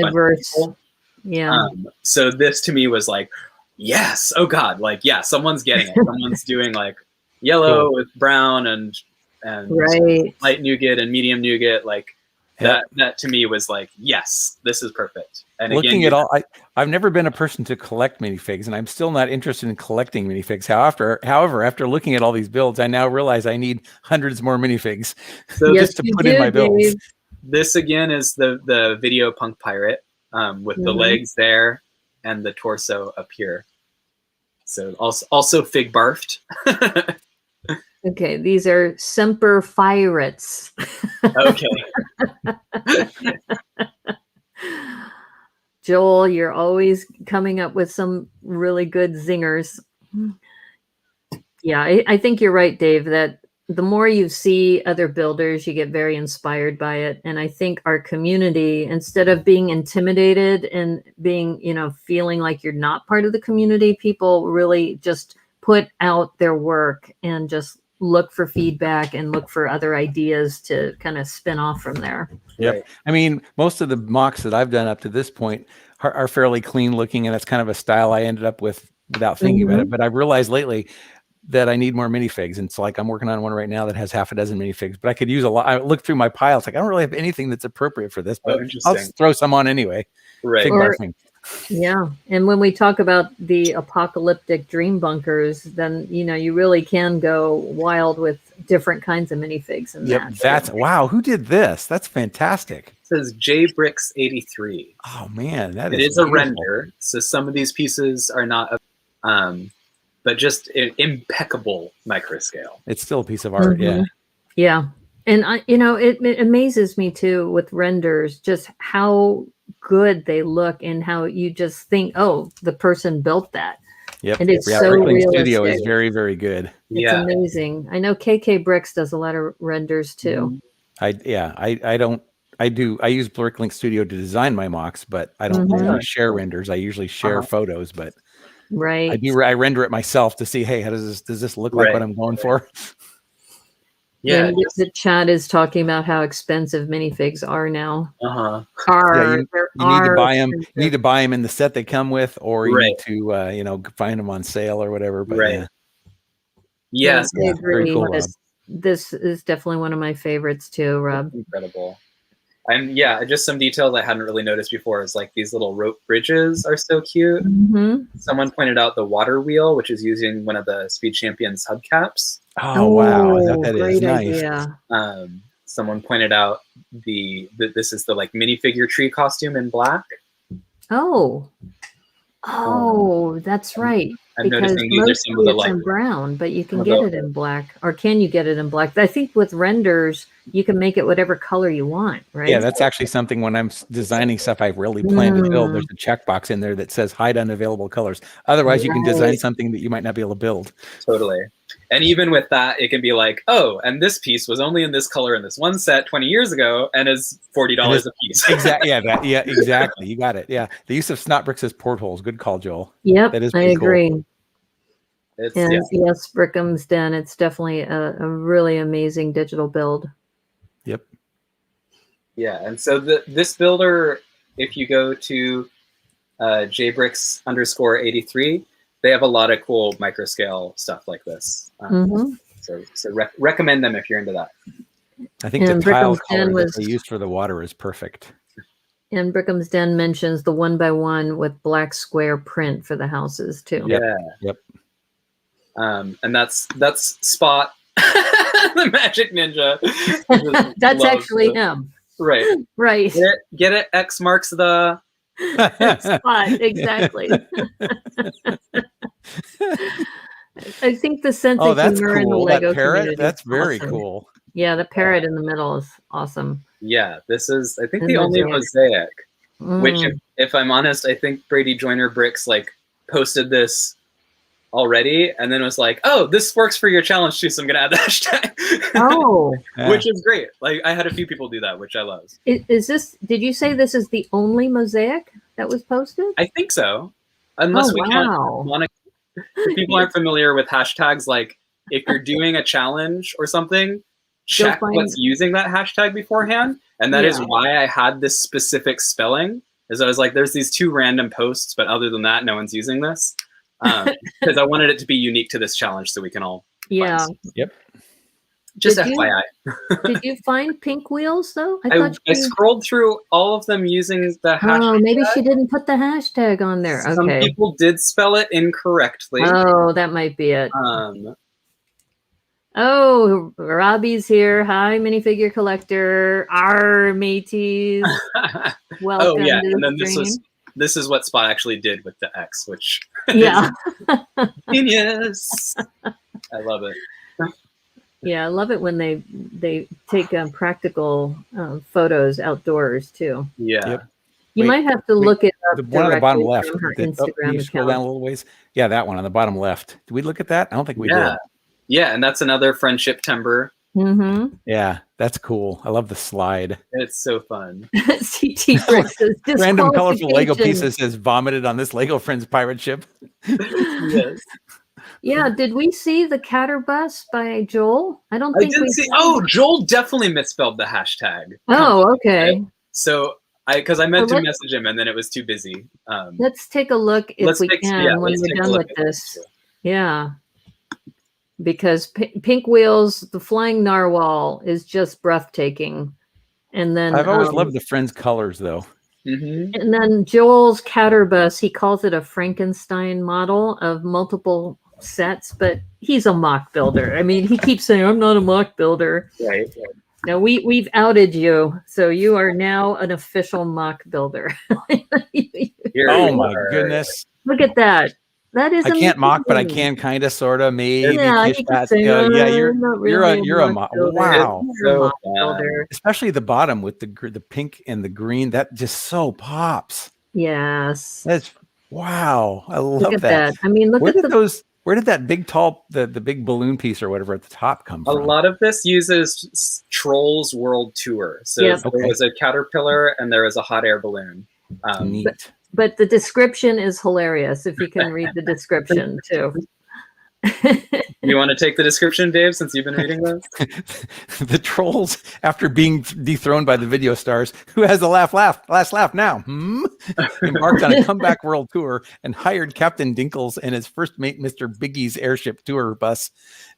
Yeah. So this to me was like, yes, oh God, like, yeah, someone's getting it. Someone's doing like yellow with brown and light nougat and medium nougat, like. That to me was like, yes, this is perfect. And looking at all, I've never been a person to collect minifigs, and I'm still not interested in collecting minifigs. However, after looking at all these builds, I now realize I need hundreds more minifigs just to put in my builds. This again is the video punk pirate with the legs there and the torso up here. So also fig barfed. Okay, these are Semper Pirates. Okay. Joel, you're always coming up with some really good zingers. Yeah, I think you're right, Dave, that the more you see other builders, you get very inspired by it. And I think our community, instead of being intimidated and being, feeling like you're not part of the community, people really just put out their work and just look for feedback and look for other ideas to kind of spin off from there. Yep. Right. I mean, most of the mocks that I've done up to this point are fairly clean looking, and that's kind of a style I ended up with without thinking about it. But I've realized lately that I need more minifigs. And it's like, I'm working on one right now that has half a dozen minifigs, but I could use a lot. I look through my pile. It's like, I don't really have anything that's appropriate for this, but I'll throw some on anyway. Right. Yeah. And when we talk about the apocalyptic dream bunkers, then, you really can go wild with different kinds of minifigs. Wow. Who did this? That's fantastic. It says JBricks83. Oh man, it is a render. So some of these pieces are not, but just impeccable micro scale. It's still a piece of art. Yeah. Yeah. And it amazes me too with renders, just how good they look and how you just think, oh, the person built that. Yep. And it's so realistic. Studio is very, very good. It's amazing. I know KK Bricks does a lot of renders too. I use Bricklink Studio to design my mocks, but I don't usually share renders. I usually share photos, but I render it myself to see, hey, how does this look like what I'm going for? Yeah, the chat is talking about how expensive minifigs are now. You need to buy them. You need to buy them in the set they come with, or you need to find them on sale or whatever. But yes, I agree. Cool, this is definitely one of my favorites too, Rob. Incredible. And just some details I hadn't really noticed before is like these little rope bridges are so cute. Someone pointed out the water wheel, which is using one of the Speed Champions hubcaps. Oh wow, that is nice. Idea. Someone pointed out this is the like minifigure tree costume in black. Oh, that's right. I'm noticing these are some of the in brown, but you can get it in black, or can you get it in black? I think with renders, you can make it whatever color you want, right? Yeah, that's actually something when I'm designing stuff I really plan to build. There's a checkbox in there that says hide unavailable colors. Otherwise, you can design something that you might not be able to build. Totally. And even with that, it can be like, oh, and this piece was only in this color in this one set 20 years ago and is $40 a piece. Exactly. Yeah, exactly. You got it. Yeah. The use of snot bricks as portholes. Good call, Joel. Yep. That is I agree. Cool. Yes, Brickham's Den. It's definitely a really amazing digital build. Yep. Yeah. And so this builder, if you go to jbricks_83, they have a lot of cool micro scale stuff like this. So recommend them if you're into that. I think the tile color that they used for the water is perfect. And Brickham's Den mentions the 1x1 with black square print for the houses too. Yep. And that's Spot. The magic ninja. That's actually him. Right. Right. Get it? X marks the spot. Exactly. I think the sense of humor in the Lego community. That's very awesome. cool. Yeah, the parrot in the middle is awesome. Yeah, this is, I think, the only mosaic. Which, if I'm honest, I think Brady Joyner Bricks like posted this already and then was like, "Oh, this works for your challenge too, so I'm gonna add the hashtag." Oh, which is great. Like, I had a few people do that, which I love. Is this? Did you say this is the only mosaic that was posted? I think so. Unless we can't. If people aren't familiar with hashtags, like if you're doing a challenge or something, check what's using that hashtag beforehand. And that is why I had this specific spelling. Is I was like, there's these 2 random posts, but other than that, no one's using this. Because I wanted it to be unique to this challenge so we can all Yep. Just FYI. Did you find pink wheels though? I scrolled through all of them using the hashtag. Oh, maybe she didn't put the hashtag on there. Okay. Some people did spell it incorrectly. Oh, that might be it. Oh, Robbie's here. Hi, minifigure collector. Our mateys. Welcome. Oh yeah, to the and then this is what Spot actually did with the X, which genius. I love it. Yeah, I love it when they take practical photos outdoors too. Yeah. You might have to look it up. The one on the bottom left. Her Instagram you scroll down a little ways. Yeah, that one on the bottom left. Did we look at that? I don't think we did. Yeah, and that's another friendship timber. Mm-hmm. Yeah, that's cool. I love the slide. It's so fun. CT Bricks says random colorful Lego pieces says vomited on this Lego Friends pirate ship. Yes. Yeah, did we see the Catter Bus by Joel? I don't think we see. Oh, Joel definitely misspelled the hashtag. Oh, okay. So because I meant to message him and then it was too busy. Let's take a look if we can when we're done with this. Yeah. Because Pink Wheels, the flying narwhal is just breathtaking. And then I've always loved the Friends colors though. Mm-hmm. And then Joel's Catter Bus, he calls it a Frankenstein model of multiple sets, but he's a mock builder. I mean, he keeps saying, I'm not a mock builder. Right. Now we've outed you, so you are now an official mock builder. Oh my goodness. Look at that. That is I can't mock, but I can kind of sort of maybe kiss that. Yeah, you're a mock. Wow. So especially the bottom with the pink and the green. That just so pops. Yes. That's wow. I love that. I mean, look at those. Where did that big the big balloon piece or whatever at the top come from? A lot of this uses Trolls World Tour. So there was a caterpillar and there was a hot air balloon. Neat. But the description is hilarious if you can read the description too. You want to take the description, Dave, since you've been reading this? The trolls, after being dethroned by the video stars, who has the last laugh now, embarked on a comeback world tour and hired Captain Dinkles and his first mate, Mr. Biggie's airship tour bus,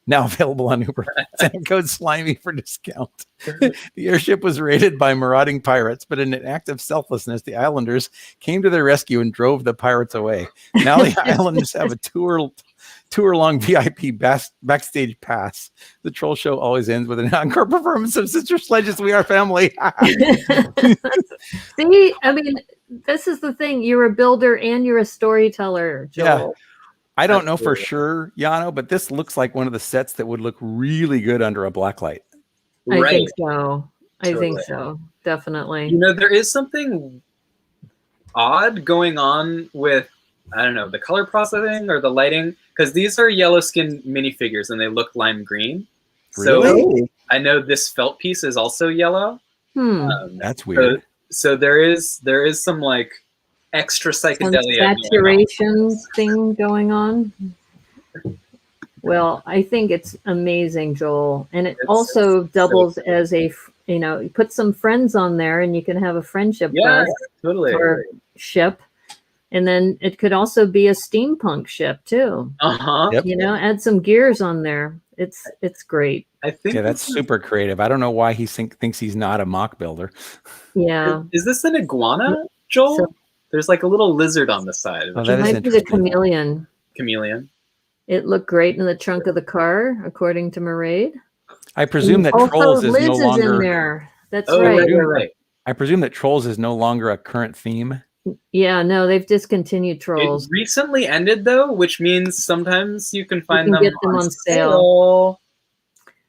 now available on Uber. Send code SLIMY for discount. The airship was raided by marauding pirates, but in an act of selflessness, the islanders came to their rescue and drove the pirates away. Now the islanders have a tour-long VIP backstage pass. The troll show always ends with an encore performance of Sister Sledge's We Are Family. See, I mean, this is the thing. You're a builder and you're a storyteller, Joel. Yeah. I don't know for sure, Yano, but this looks like one of the sets that would look really good under a blacklight. I think so. I think so. Definitely. You know, there is something odd going on with, I don't know, the color processing or the lighting, because these are yellow skin minifigures and they look lime green. Really? So I know this felt piece is also yellow. That's weird. So there is some like extra psychedelia saturation thing going on. Well, I think it's amazing, Joel, and it also doubles as a, you put some friends on there and you can have a friendship bus or ship. And then it could also be a steampunk ship too. Yep. Add some gears on there. It's great. I think that's super creative. I don't know why he thinks he's not a mock builder. Yeah. Is this an iguana, Joel? There's like a little lizard on the side. Oh, that is might be the chameleon. Chameleon. It looked great in the trunk of the car, according to Maraid. I presume that also, Trolls is Liz no is longer. in there. That's Oh, right. right. I presume that Trolls is no longer a current theme. Yeah, no, they've discontinued It Trolls. recently ended though, which means sometimes you can find get them on sale.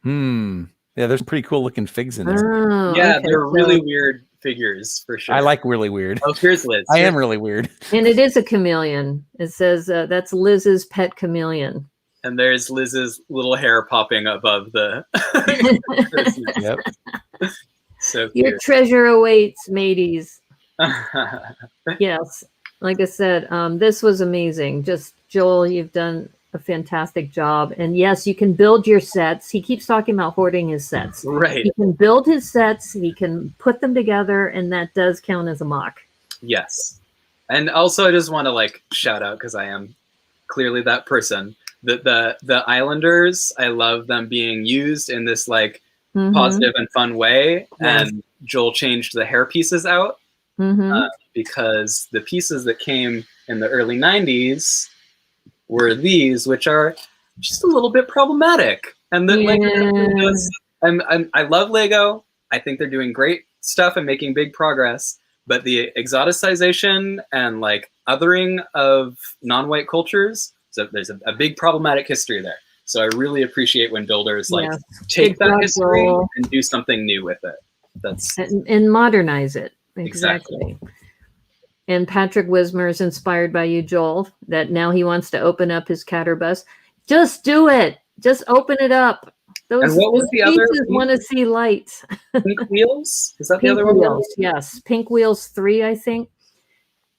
Yeah, there's pretty cool looking figs in there. Oh, Yeah, okay, they're really weird figures for sure. I like really weird. Oh, here's Liz. I am really weird. And it is a chameleon. It says that's Liz's pet chameleon. And there's Liz's little hair popping above the. Yep. So cute. Your treasure awaits, mateys. Yes, like I said, this was amazing. Just Joel, you've done a fantastic job. And yes, you can build your sets. He keeps talking about hoarding his sets. Right. He can build his sets. He can put them together, and that does count as a mock. Yes. And also, I just want to like shout out, because I am clearly that person. The Islanders, I love them being used in this like positive and fun way. Yes. And Joel changed the hair pieces out because the pieces that came in the early 90s were these, which are just a little bit problematic. And that I love Lego. I think they're doing great stuff and making big progress. But the exoticization and like othering of non-white cultures, so there's a big problematic history there. So I really appreciate when builders like take that history and do something new with it. That's and modernize it. Exactly. And Patrick Wismer is inspired by you, Joel, that now he wants to open up his Catterbus. Just do it. Just open it up. And what was the other? Want to see lights. Pink Wheels? Is that Pink the other Wheels, one? Yes. Pink Wheels 3, I think.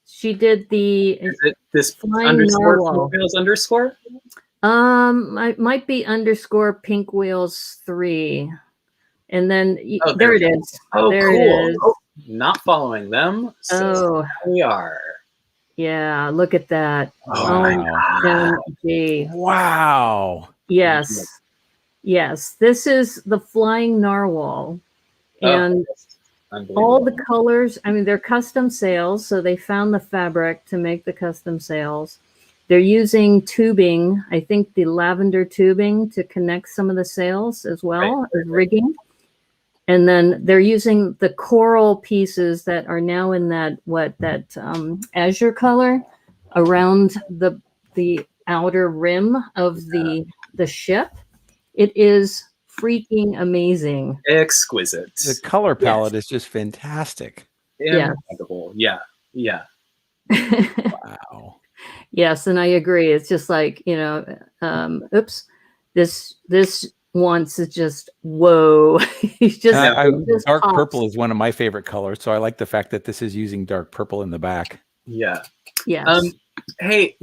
She did the. Is it this flying _Pink Wheels _? It might be _ Pink Wheels 3. And then there it is. Oh, there cool. It is. Oh, not following them. So we are. Yeah, look at that. OMG. Wow. Yes. Yes. This is the flying narwhal. And all the colors, I mean, they're custom sails. So they found the fabric to make the custom sails. They're using tubing, I think the lavender tubing to connect some of the sails as well as rigging. And then they're using the coral pieces that are now in that azure color around the outer rim of the ship. It is freaking amazing. Exquisite. The color palette is just fantastic. Incredible. Yeah. Yeah. Wow. Yes, and I agree. It's just like, this once is just whoa. He's just, dark purple is one of my favorite colors, so I like the fact that this is using dark purple in the back. Yeah. Yes. Hey,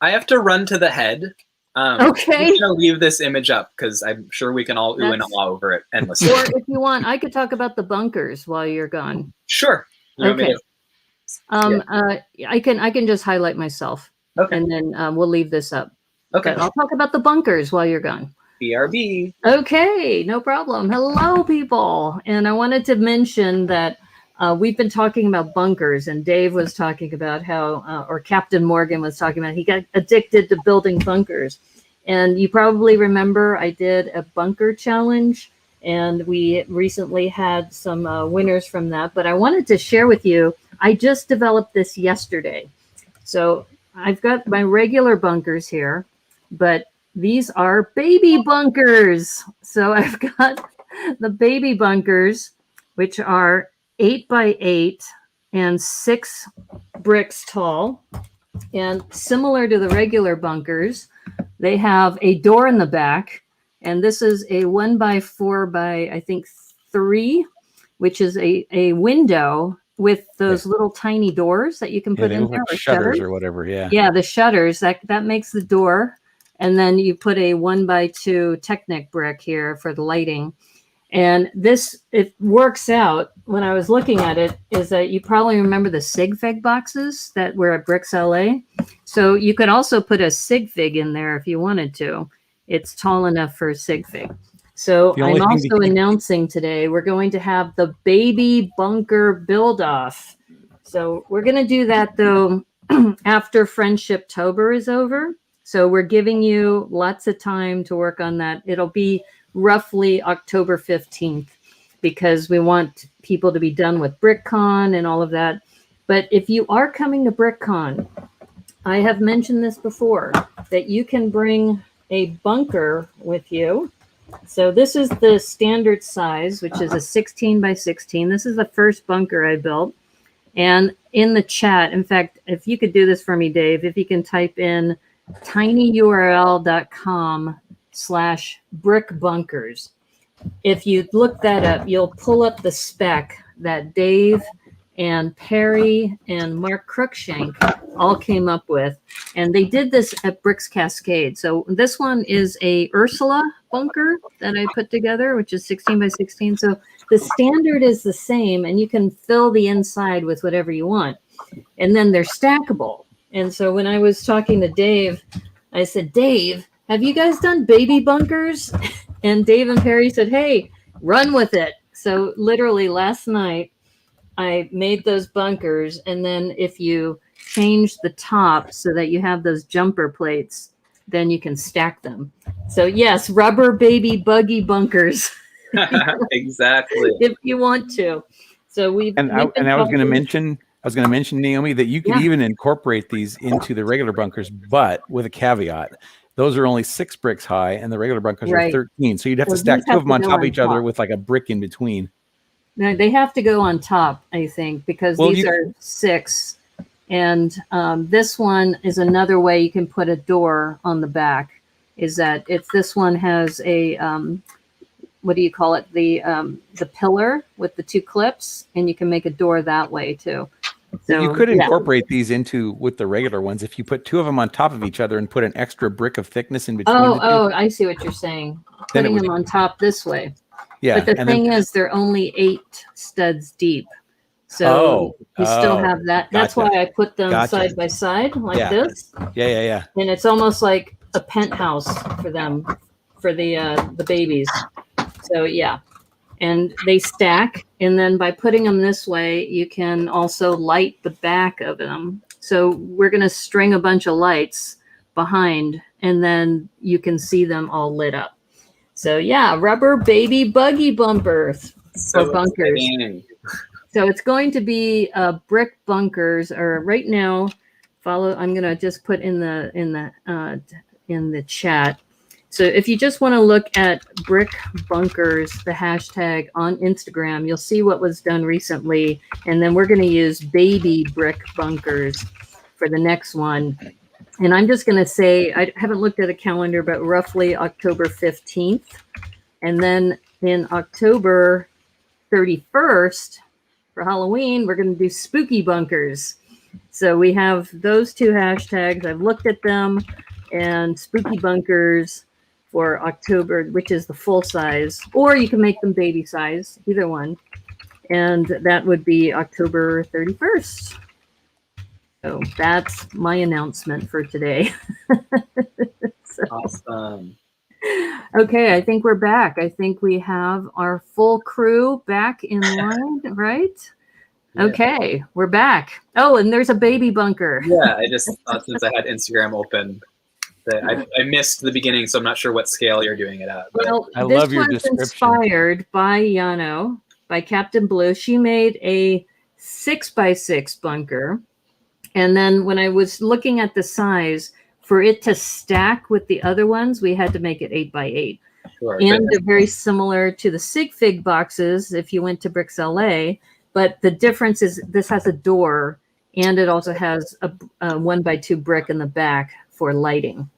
I have to run to the head. Okay. I'm gonna leave this image up because I'm sure we can all ooh and ah over it endlessly. Or if you want, I could talk about the bunkers while you're gone. Sure. Okay. I can just highlight myself. Okay. And then we'll leave this up. Okay. But I'll talk about the bunkers while you're gone. BRB. Okay, no problem. Hello, people. And I wanted to mention that we've been talking about bunkers, and Dave was talking about how, or Captain Morgan was talking about, he got addicted to building bunkers. And you probably remember I did a bunker challenge, and we recently had some winners from that. But I wanted to share with you, I just developed this yesterday. So I've got my regular bunkers here, but these are baby bunkers. So I've got the baby bunkers, which are 8 by 8 and 6 bricks tall. And similar to the regular bunkers, they have a door in the back. And this is a 1 by 4 by, I think, 3, which is a window with those little tiny doors that you can put in there. Like shutters or whatever, Yeah, the shutters, that makes the door. And then you put a 1 by 2 Technic brick here for the lighting. And this, it works out, when I was looking at it, is that you probably remember the sig fig boxes that were at Bricks LA. So you could also put a sig fig in there if you wanted to. It's tall enough for a sig fig. So I'm also announcing today, we're going to have the baby bunker build off. So we're going to do that though, after Friendship-tober is over. So we're giving you lots of time to work on that. It'll be roughly October 15th, because we want people to be done with BrickCon and all of that. But if you are coming to BrickCon, I have mentioned this before, that you can bring a bunker with you. So this is the standard size, which is a 16 by 16. This is the first bunker I built. And in the chat, in fact, if you could do this for me, Dave, if you can type in tinyurl.com/brickbunkers. If you look that up, you'll pull up the spec that Dave and Perry and Mark Cruikshank all came up with. And they did this at Bricks Cascade. So this one is a Ursula bunker that I put together, which is 16 by 16. So the standard is the same, and you can fill the inside with whatever you want. And then they're stackable. And so when I was talking to Dave, I said, Dave, have you guys done baby bunkers? And Dave and Perry said, hey, run with it. So literally last night, I made those bunkers, and then if you change the top so that you have those jumper plates, then you can stack them. So yes, rubber baby buggy bunkers. Exactly. If you want to. So I was going to mention, Naomi, that you could even incorporate these into the regular bunkers, but with a caveat. Those are only 6 bricks high, and the regular bunkers are 13. So you'd have to stack 2 of them on top of each other with like a brick in between. No, they have to go on top, I think, because these are 6. And this one is another way you can put a door on the back, is that if this one has a, what do you call it? The pillar with the 2 clips, and you can make a door that way too. So you could incorporate these with the regular ones if you put 2 of them on top of each other and put an extra brick of thickness in between. Oh, I see what you're saying. Putting them on top this way. Yeah. But the thing is, they're only 8 studs deep. So you still have that. That's why I put them side by side like this. Yeah. And it's almost like a penthouse for them, for the babies. So yeah. And they stack. And then by putting them this way, you can also light the back of them. So we're going to string a bunch of lights behind, and then you can see them all lit up. So yeah, rubber baby buggy bumpers for bunkers. Exciting. So it's going to be brick bunkers, or right now, I'm going to just put in the chat. So if you just want to look at brick bunkers, the hashtag on Instagram, you'll see what was done recently, and then we're going to use baby brick bunkers for the next one. And I'm just going to say, I haven't looked at a calendar, but roughly October 15th. And then in October 31st for Halloween, we're going to do spooky bunkers. So we have those 2 hashtags. I've looked at them, and spooky bunkers for October, which is the full size, or you can make them baby size, either one. And that would be October 31st. So that's my announcement for today. Awesome. Okay, I think we're back. I think we have our full crew back in line, right? Yeah. Okay, we're back. Oh, and there's a baby bunker. Yeah, I just thought since I had Instagram open that I missed the beginning, so I'm not sure what scale you're doing it at. Well, I love your description. Inspired by Yano, by Captain Blue. She made a 6x6 bunker. And then when I was looking at the size, for it to stack with the other ones, we had to make it 8x8. Sure, and they're very similar to the Sig Fig boxes if you went to Bricks LA. But the difference is this has a door, and it also has a 1x2 brick in the back for lighting.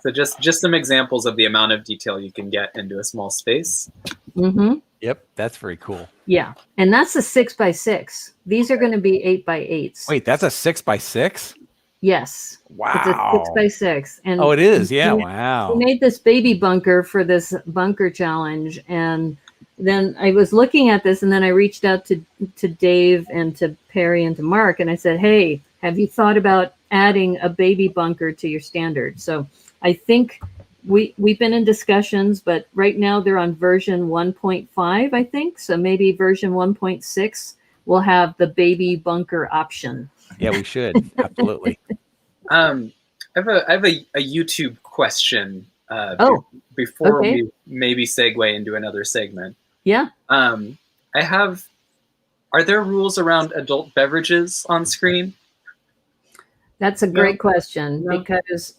So just some examples of the amount of detail you can get into a small space. Mm-hmm. Yep, that's very cool. Yeah, and that's a 6x6. These are going to be 8x8s. Wait, that's a 6x6? Yes. Wow. It's a 6x6. And it is. Yeah. Wow. We made this baby bunker for this bunker challenge, and then I was looking at this, and then I reached out to Dave and to Perry and to Mark, and I said, "Hey, have you thought about adding a baby bunker to your standard?" So I think we've been in discussions, but right now they're on version 1.5, I think. So maybe version 1.6 will have the baby bunker option. Yeah, we should. Absolutely. I have a YouTube question. Before okay. we maybe segue into another segment. Yeah. Are there rules around adult beverages on screen? That's a great question because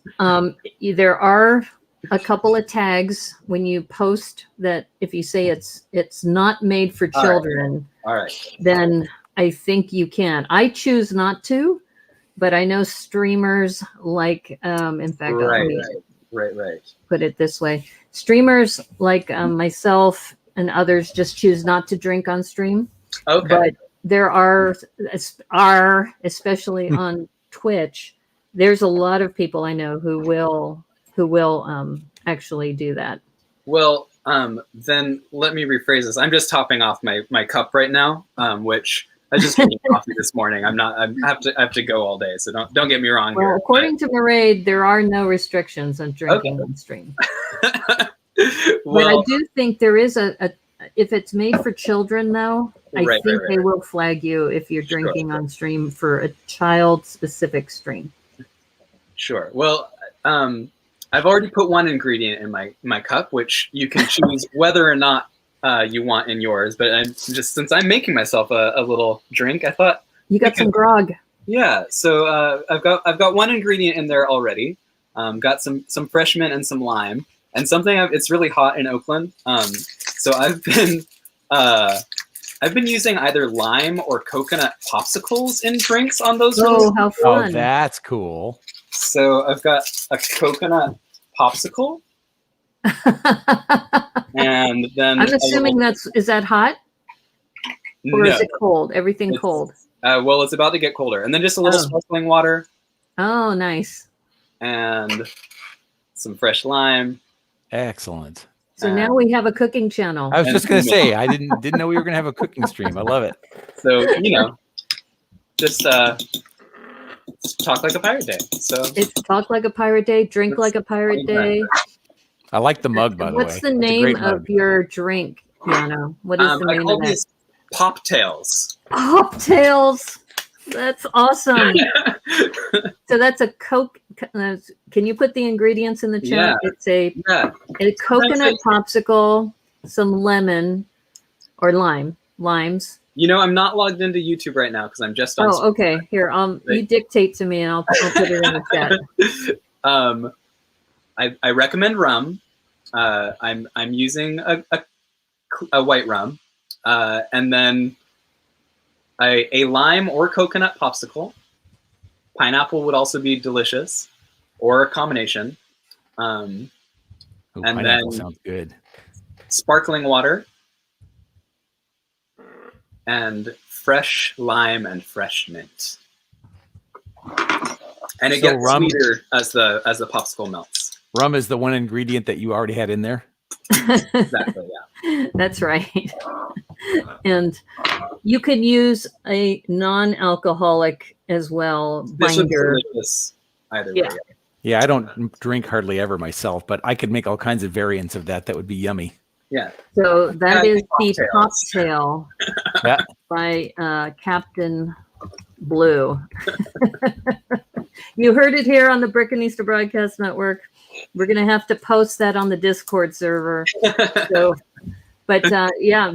there are a couple of tags when you post that if you say it's not made for children, All right. then I think you can. I choose not to, but I know streamers like in fact Right. Put it this way. Streamers like myself and others just choose not to drink on stream. Okay. But there are especially on Twitch, there's a lot of people I know who will actually do that. Well, then let me rephrase this. I'm just topping off my cup right now, which I just drank coffee this morning. I have to go all day, so don't get me wrong. Well, according to Mairead, there are no restrictions on drinking on stream. But I do think there is a if it's made for children, though, I think they will flag you if you're drinking on stream for a child-specific stream. Sure. Well, I've already put one ingredient in my cup, which you can choose whether or not you want in yours. But since I'm making myself a little drink, I thought you got some grog. Yeah. So I've got one ingredient in there already. Got some fresh mint and some lime. And something it's really hot in Oakland, so I've been using either lime or coconut popsicles in drinks on those. Oh, how fun! Oh, that's cool. So I've got a coconut popsicle, and then I'm assuming is that hot, or is it cold? Everything cold. Well, it's about to get colder, and then just a little sparkling water. Oh, nice. And some fresh lime. Excellent. So now we have a cooking channel. I was just going to say, I didn't know we were going to have a cooking stream. I love it. So, just talk like a pirate day. So it's talk like a pirate day, drink like a pirate day. I like the mug, by the way. What's the name of your drink, Yano? What is the name of it? Pop Tails. Pop Tails. That's awesome. So that's a Coke. Can you put the ingredients in the chat? Yeah. It's a coconut popsicle, some lemon or limes. I'm not logged into YouTube right now because I'm just on. Oh, okay. Here, you dictate to me and I'll put it in the chat. I recommend rum. I'm using a white rum, and then a lime or coconut popsicle. Pineapple would also be delicious, or a combination. And then sounds good. Sparkling water, and fresh lime and fresh mint. And it gets sweeter as the popsicle melts. Rum is the one ingredient that you already had in there. Exactly. Yeah. That's right. And you can use a non-alcoholic as well binder. This either way. Yeah, I don't drink hardly ever myself, but I could make all kinds of variants of that. That would be yummy. Yeah. So that is the Poptail by Captain Blue. You heard it here on the Brickanista Broadcast Network. We're going to have to post that on the Discord server. But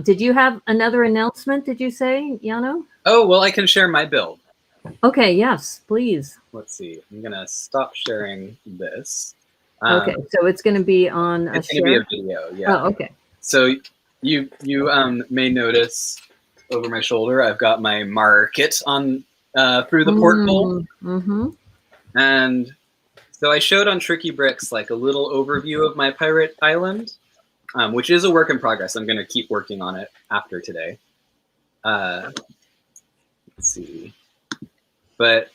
did you have another announcement, did you say, Yano? Oh, well, I can share my build. Okay, yes, please. Let's see. I'm going to stop sharing this. Okay, so it's going to be on it's going to be a video, yeah. Oh, okay. So you may notice over my shoulder, I've got my market on through the porthole. Mm-hmm. And so I showed on Tricky Bricks like a little overview of my pirate island, which is a work in progress. I'm going to keep working on it after today. Let's see. But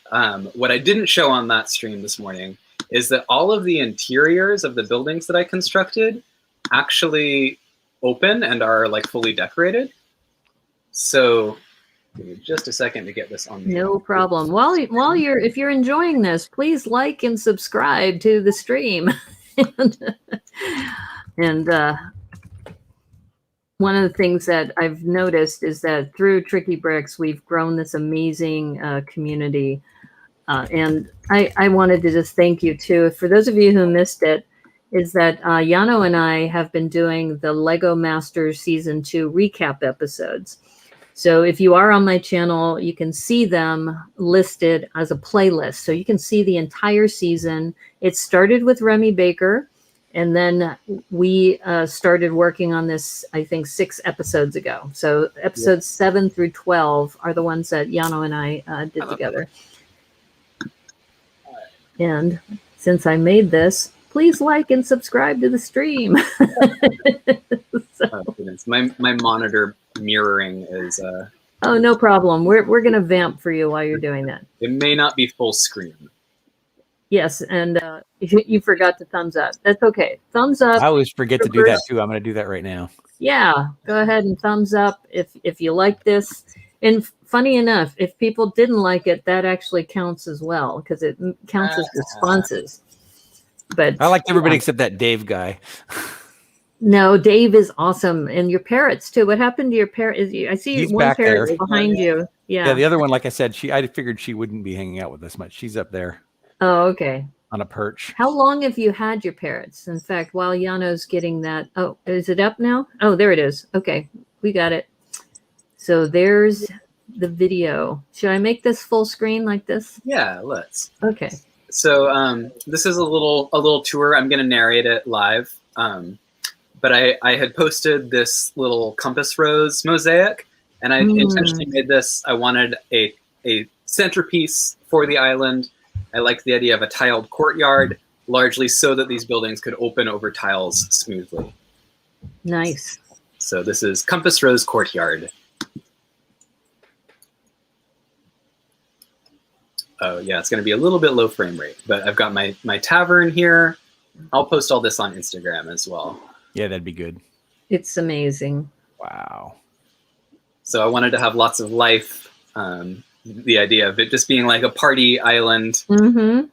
what I didn't show on that stream this morning is that all of the interiors of the buildings that I constructed actually open and are like fully decorated. So give me just a second to get this on. No problem. While if you're enjoying this, please like and subscribe to the stream. and one of the things that I've noticed is that through Tricky Bricks, we've grown this amazing community. And I wanted to just thank you too. For those of you who missed it, is that Yano and I have been doing the Lego Masters Season 2 recap episodes. So if you are on my channel, you can see them listed as a playlist. So you can see the entire season. It started with Remy Baker, and then we started working on this, I think, 6 episodes ago. So episodes 7 through 12 are the ones that Yano and I did together. And since I made this, please like and subscribe to the stream. Oh, goodness. My monitor mirroring is oh, no problem. We're gonna vamp for you while you're doing that. it may not be full screen. Yes, and you forgot to thumbs up. That's okay. Thumbs up. I always forget to do that too. I'm going to do that right now. Yeah, go ahead and thumbs up if you like this. And funny enough, if people didn't like it, that actually counts as well, because it counts as responses. But I liked everybody except that Dave guy. No, Dave is awesome, and your parrots too. What happened to your parrot? I see He's one back parrot there. behind you. Yeah, the other one, like I said, I figured she wouldn't be hanging out with us much. She's up there. Oh, okay. On a perch. How long have you had your parrots? In fact, while Yano's getting that, oh, is it up now? Oh, there it is. Okay, we got it. So there's the video. Should I make this full screen like this? Yeah, let's. Okay. So this is a little tour. I'm going to narrate it live. But I had posted this little compass rose mosaic, and I intentionally made this. I wanted a centerpiece for the island. I liked the idea of a tiled courtyard, largely so that these buildings could open over tiles smoothly. Nice. So this is Compass Rose Courtyard. Oh yeah, it's going to be a little bit low frame rate, but I've got my tavern here. I'll post all this on Instagram as well. Yeah, that'd be good. It's amazing. Wow. So I wanted to have lots of life. The idea of it just being like a party island. Mm-hmm.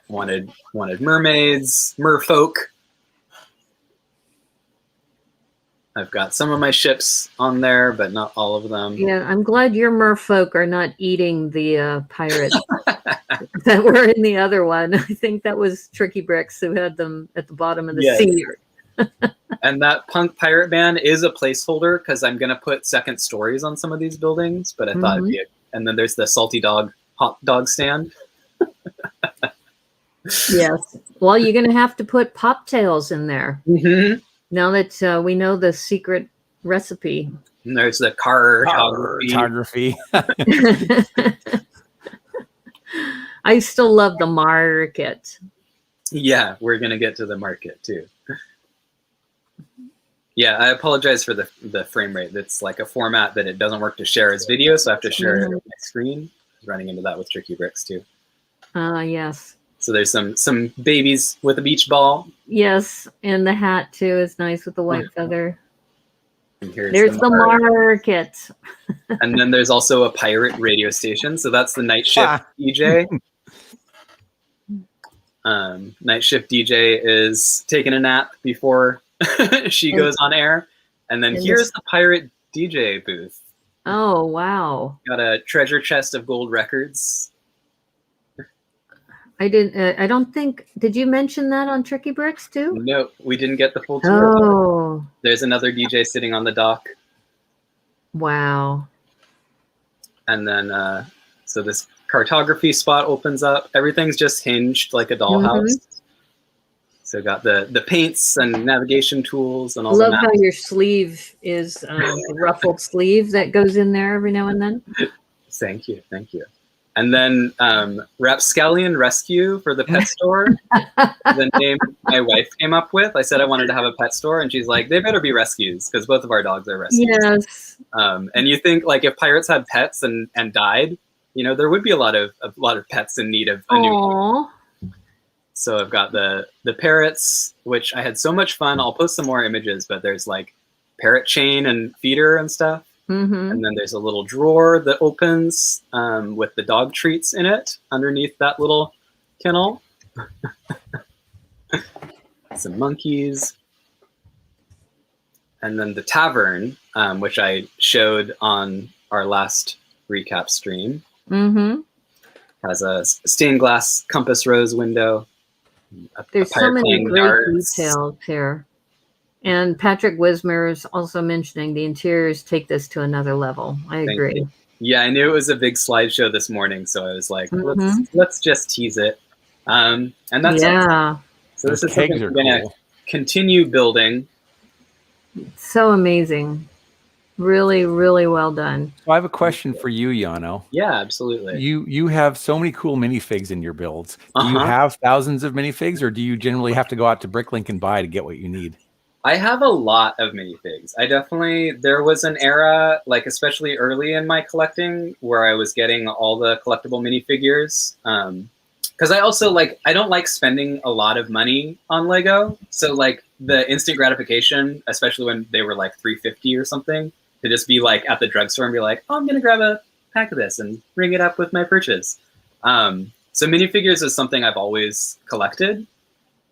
Wanted mermaids, merfolk. I've got some of my ships on there, but not all of them. Yeah, I'm glad your merfolk are not eating the pirates that were in the other one. I think that was Tricky Bricks who had them at the bottom of the sea. And that punk pirate band is a placeholder because I'm going to put second stories on some of these buildings, but I thought it'd be and then there's the salty dog hot dog stand. Yes. Well, you're going to have to put poptails in there. Mm-hmm. Now that we know the secret recipe. And there's the cartography. I still love the market. Yeah, we're going to get to the market too. Yeah, I apologize for the frame rate. That's like a format that it doesn't work to share as video, so I have to share it on my screen. I'm running into that with Tricky Bricks too. Yes. So there's some babies with a beach ball. Yes, and the hat too is nice with the white feather. And here's there's the market. And then there's also a pirate radio station. So that's the night shift DJ. Night shift DJ is taking a nap before she goes on air. And then here's the pirate DJ booth. Oh, wow. Got a treasure chest of gold records. I don't think, did you mention that on Tricky Bricks too? No, we didn't get the full tour. Oh. There's another DJ sitting on the dock. Wow. And then, so this cartography spot opens up. Everything's just hinged like a dollhouse. So got the paints and navigation tools and all that. I love how your sleeve is a ruffled sleeve that goes in there every now and then. Thank you. Thank you. And then Rapscallion Rescue for the pet store. The name my wife came up with. I said I wanted to have a pet store, and she's like, they better be rescues because both of our dogs are rescues. Yes. And you think like if pirates had pets and died, you know, there would be a lot of pets in need of a new home. So I've got the parrots, which I had so much fun. I'll post some more images, but there's like parrot chain and feeder and stuff. And then there's a little drawer that opens with the dog treats in it underneath that little kennel. Some monkeys. And then the tavern, which I showed on our last recap stream, has a stained glass compass rose window. There's so many great details here. And Patrick Wismer's also mentioning the interiors take this to another level. I agree. Yeah, I knew it was a big slideshow this morning, so I was like, let's just tease it. And that's it. So this is something we're going to continue building. So amazing. Really, really well done. So I have a question for you, Yano. Yeah, absolutely. You have so many cool minifigs in your builds. Do you have thousands of minifigs, or do you generally have to go out to Bricklink and buy to get what you need? I have a lot of minifigs. There was an era, like especially early in my collecting, where I was getting all the collectible minifigures. Because I also I don't like spending a lot of money on Lego. So like the instant gratification, especially when they were like $3.50 or something, to just be like at the drugstore and be like, oh, I'm gonna grab a pack of this and ring it up with my purchase. So minifigures is something I've always collected.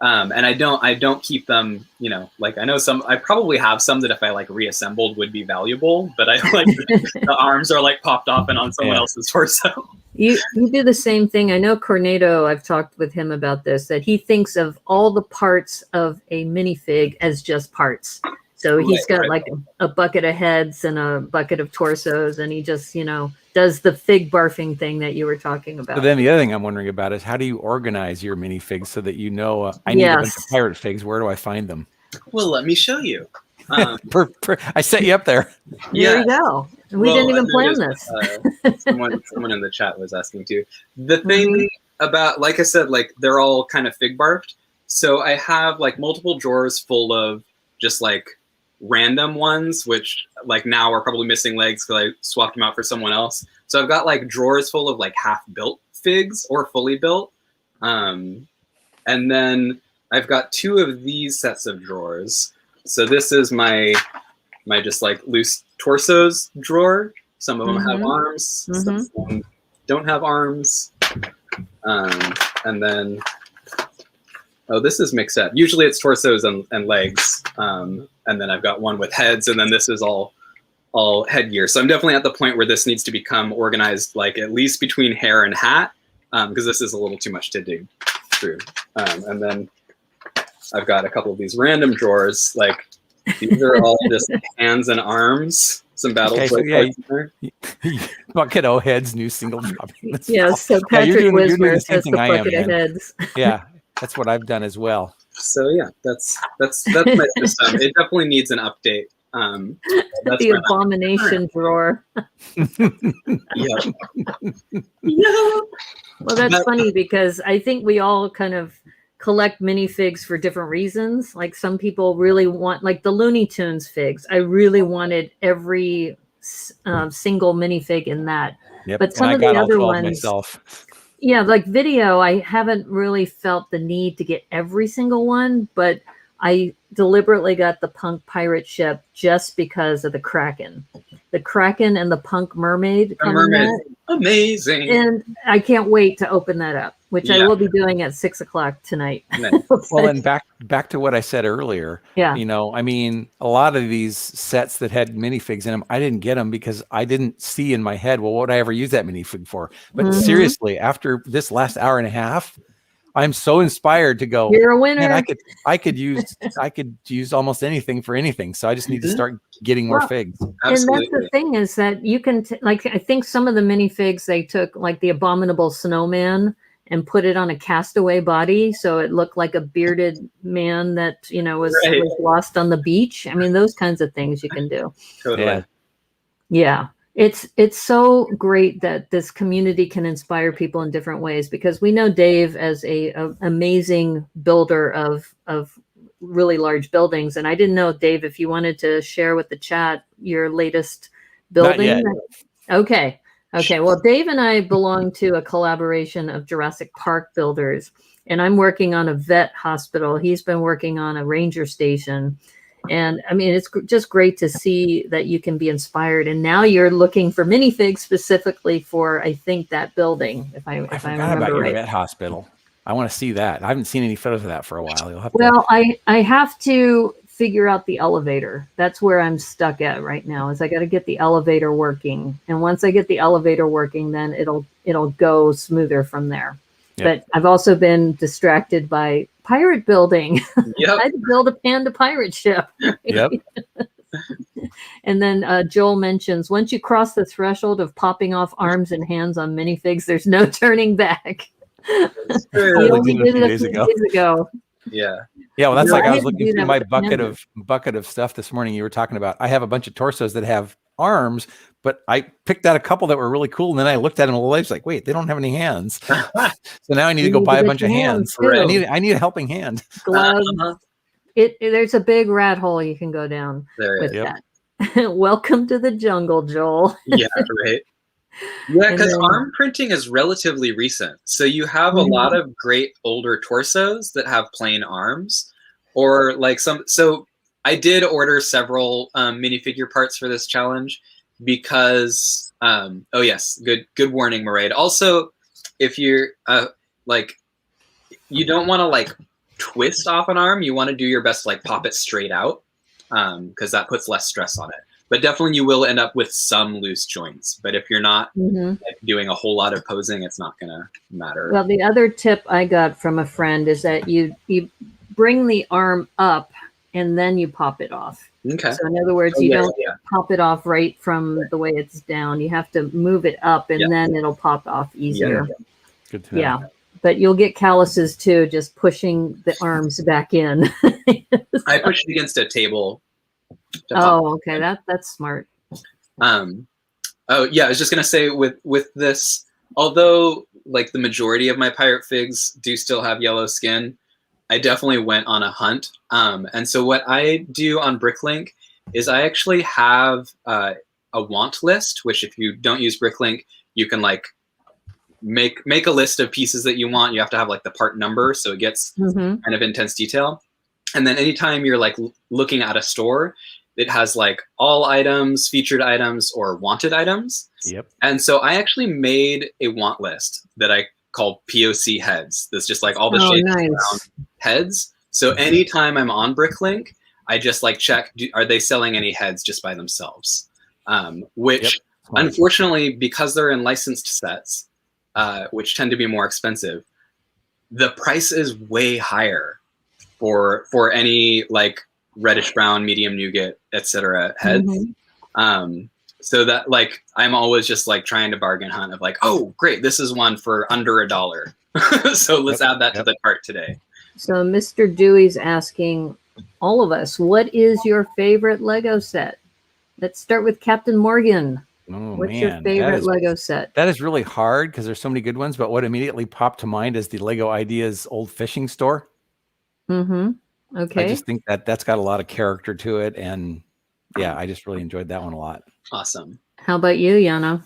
And I don't keep them, I know I probably have some that if I reassembled would be valuable, but I the arms are popped off and on someone else's torso. You do the same thing. I know Cornado, I've talked with him about this, that he thinks of all the parts of a minifig as just parts. So he's got a bucket of heads and a bucket of torsos, and he just, does the fig barfing thing that you were talking about. But then the other thing I'm wondering about is how do you organize your minifigs so that I need a bunch of pirate figs. Where do I find them? Well, let me show you. I set you up there. There you go. We didn't even plan this. Someone in the chat was asking too. The thing about, like I said, they're all kind of fig barfed. So I have multiple drawers full of just random ones, which now are probably missing legs because I swapped them out for someone else. So I've got drawers full of half built figs or fully built. And then I've got 2 of these sets of drawers. So this is my just loose torsos drawer. Some of them have arms, some of them don't have arms. And then, this is mixed up. Usually it's torsos and legs. And then I've got one with heads, and then this is all headgear. So I'm definitely at the point where this needs to become organized, at least between hair and hat, because this is a little too much to dig through. And then I've got a couple of these random drawers. These are all just hands and arms. Some battle in there. Bucket of heads, new single dropping. Yes, so Patrick Wismer has the bucket of heads. Yeah, that's what I've done as well. So yeah, that's my system. It definitely needs an update. The abomination drawer. Yeah. Well, that's funny because I think we all kind of collect minifigs for different reasons. Like some people really want, the Looney Tunes figs. I really wanted every single minifig in that. Yep. But some of the other ones, myself. Yeah, video, I haven't really felt the need to get every single one, but I deliberately got the Punk pirate ship just because of the Kraken. The Kraken and the Punk mermaid. Amazing. And I can't wait to open that up, which I will be doing at 6:00 tonight. Nice. Well, and back to what I said earlier. Yeah. A lot of these sets that had minifigs in them, I didn't get them because I didn't see in my head, well, what would I ever use that minifig for? But seriously, after this last hour and a half, I'm so inspired to go. You're a winner. Man, I could use almost anything for anything. So I just need to start getting more figs. Absolutely. And that's the thing is that you can I think some of the minifigs they took the abominable snowman and put it on a castaway body, so it looked like a bearded man that was lost on the beach. I mean, those kinds of things you can do. Totally. Yeah. It's so great that this community can inspire people in different ways, because we know Dave as a amazing builder of really large buildings. And I didn't know, Dave, if you wanted to share with the chat your latest building. Not yet. Okay. Well, Dave and I belong to a collaboration of Jurassic Park builders, and I'm working on a vet hospital. He's been working on a ranger station. And I mean, it's just great to see that you can be inspired. And now you're looking for minifigs specifically for, I think, that building. If I remember about your right. vet hospital. I want to see that. I haven't seen any photos of that for a while. You'll have Well, I have to figure out the elevator. That's where I'm stuck at right now. Is I got to get the elevator working. And once I get the elevator working, then it'll go smoother from there. But I've also been distracted by pirate building. Yep. I had to build a panda pirate ship. Yep. And then Joel mentions, once you cross the threshold of popping off arms and hands on minifigs, there's no turning back. That's He true. only did it a few days ago. Yeah. Yeah, well, that's No, like I I was had to looking do through that my with the bucket of stuff this morning. You were talking about. I have a bunch of torsos that have arms, but I picked out a couple that were really cool, and then I looked at them a little later. Like, wait, they don't have any hands. So now I need to go buy a bunch of hands. Right. I need a helping hand. Gloves. There's a big rat hole you can go down with that. Welcome to the jungle, Joel. Yeah, right. Yeah, because arm printing is relatively recent. So you have a lot of great older torsos that have plain arms, or like some. So I did order several minifigure parts for this challenge because, oh yes, good warning, Mairead. Also, if you're like, you don't want to like twist off an arm, you want to do your best to like pop it straight out, because that puts less stress on it. But definitely you will end up with some loose joints. But if you're not like, doing a whole lot of posing, it's not going to matter. Well, the other tip I got from a friend is that you bring the arm up and then you pop it off. Okay. So in other words, you don't pop it off right from the way it's down. You have to move it up and then it'll pop off easier. Good to know. Yeah. But you'll get calluses too, just pushing the arms back in. I pushed against a table. Oh, okay. That's smart. Oh yeah, I was just gonna say with this, although like the majority of my pirate figs do still have yellow skin, I definitely went on a hunt. And so what I do on Bricklink is I actually have a want list, which if you don't use Bricklink, you can like make a list of pieces that you want. You have to have like the part number, so it gets kind of intense detail. And then anytime you're like looking at a store, it has like all items, featured items, or wanted items. Yep. And so I actually made a want list that I call POC heads. That's just like all the shapes around heads. So anytime I'm on Bricklink, I just like check, are they selling any heads just by themselves? Which unfortunately, because they're in licensed sets, which tend to be more expensive, the price is way higher for any like reddish brown, medium nougat, etc. heads. So that like I'm always just like trying to bargain hunt of like, oh great, this is one for under $1. So let's add that to the cart today. So Mr. Dewey's asking all of us, what is your favorite Lego set? Let's start with Captain Morgan. Oh, What's your favorite Lego set? That is really hard because there's so many good ones, but what immediately popped to mind is the Lego Ideas old fishing store. Okay. I just think that's got a lot of character to it, and yeah, I just really enjoyed that one a lot. Awesome. How about you, Yana?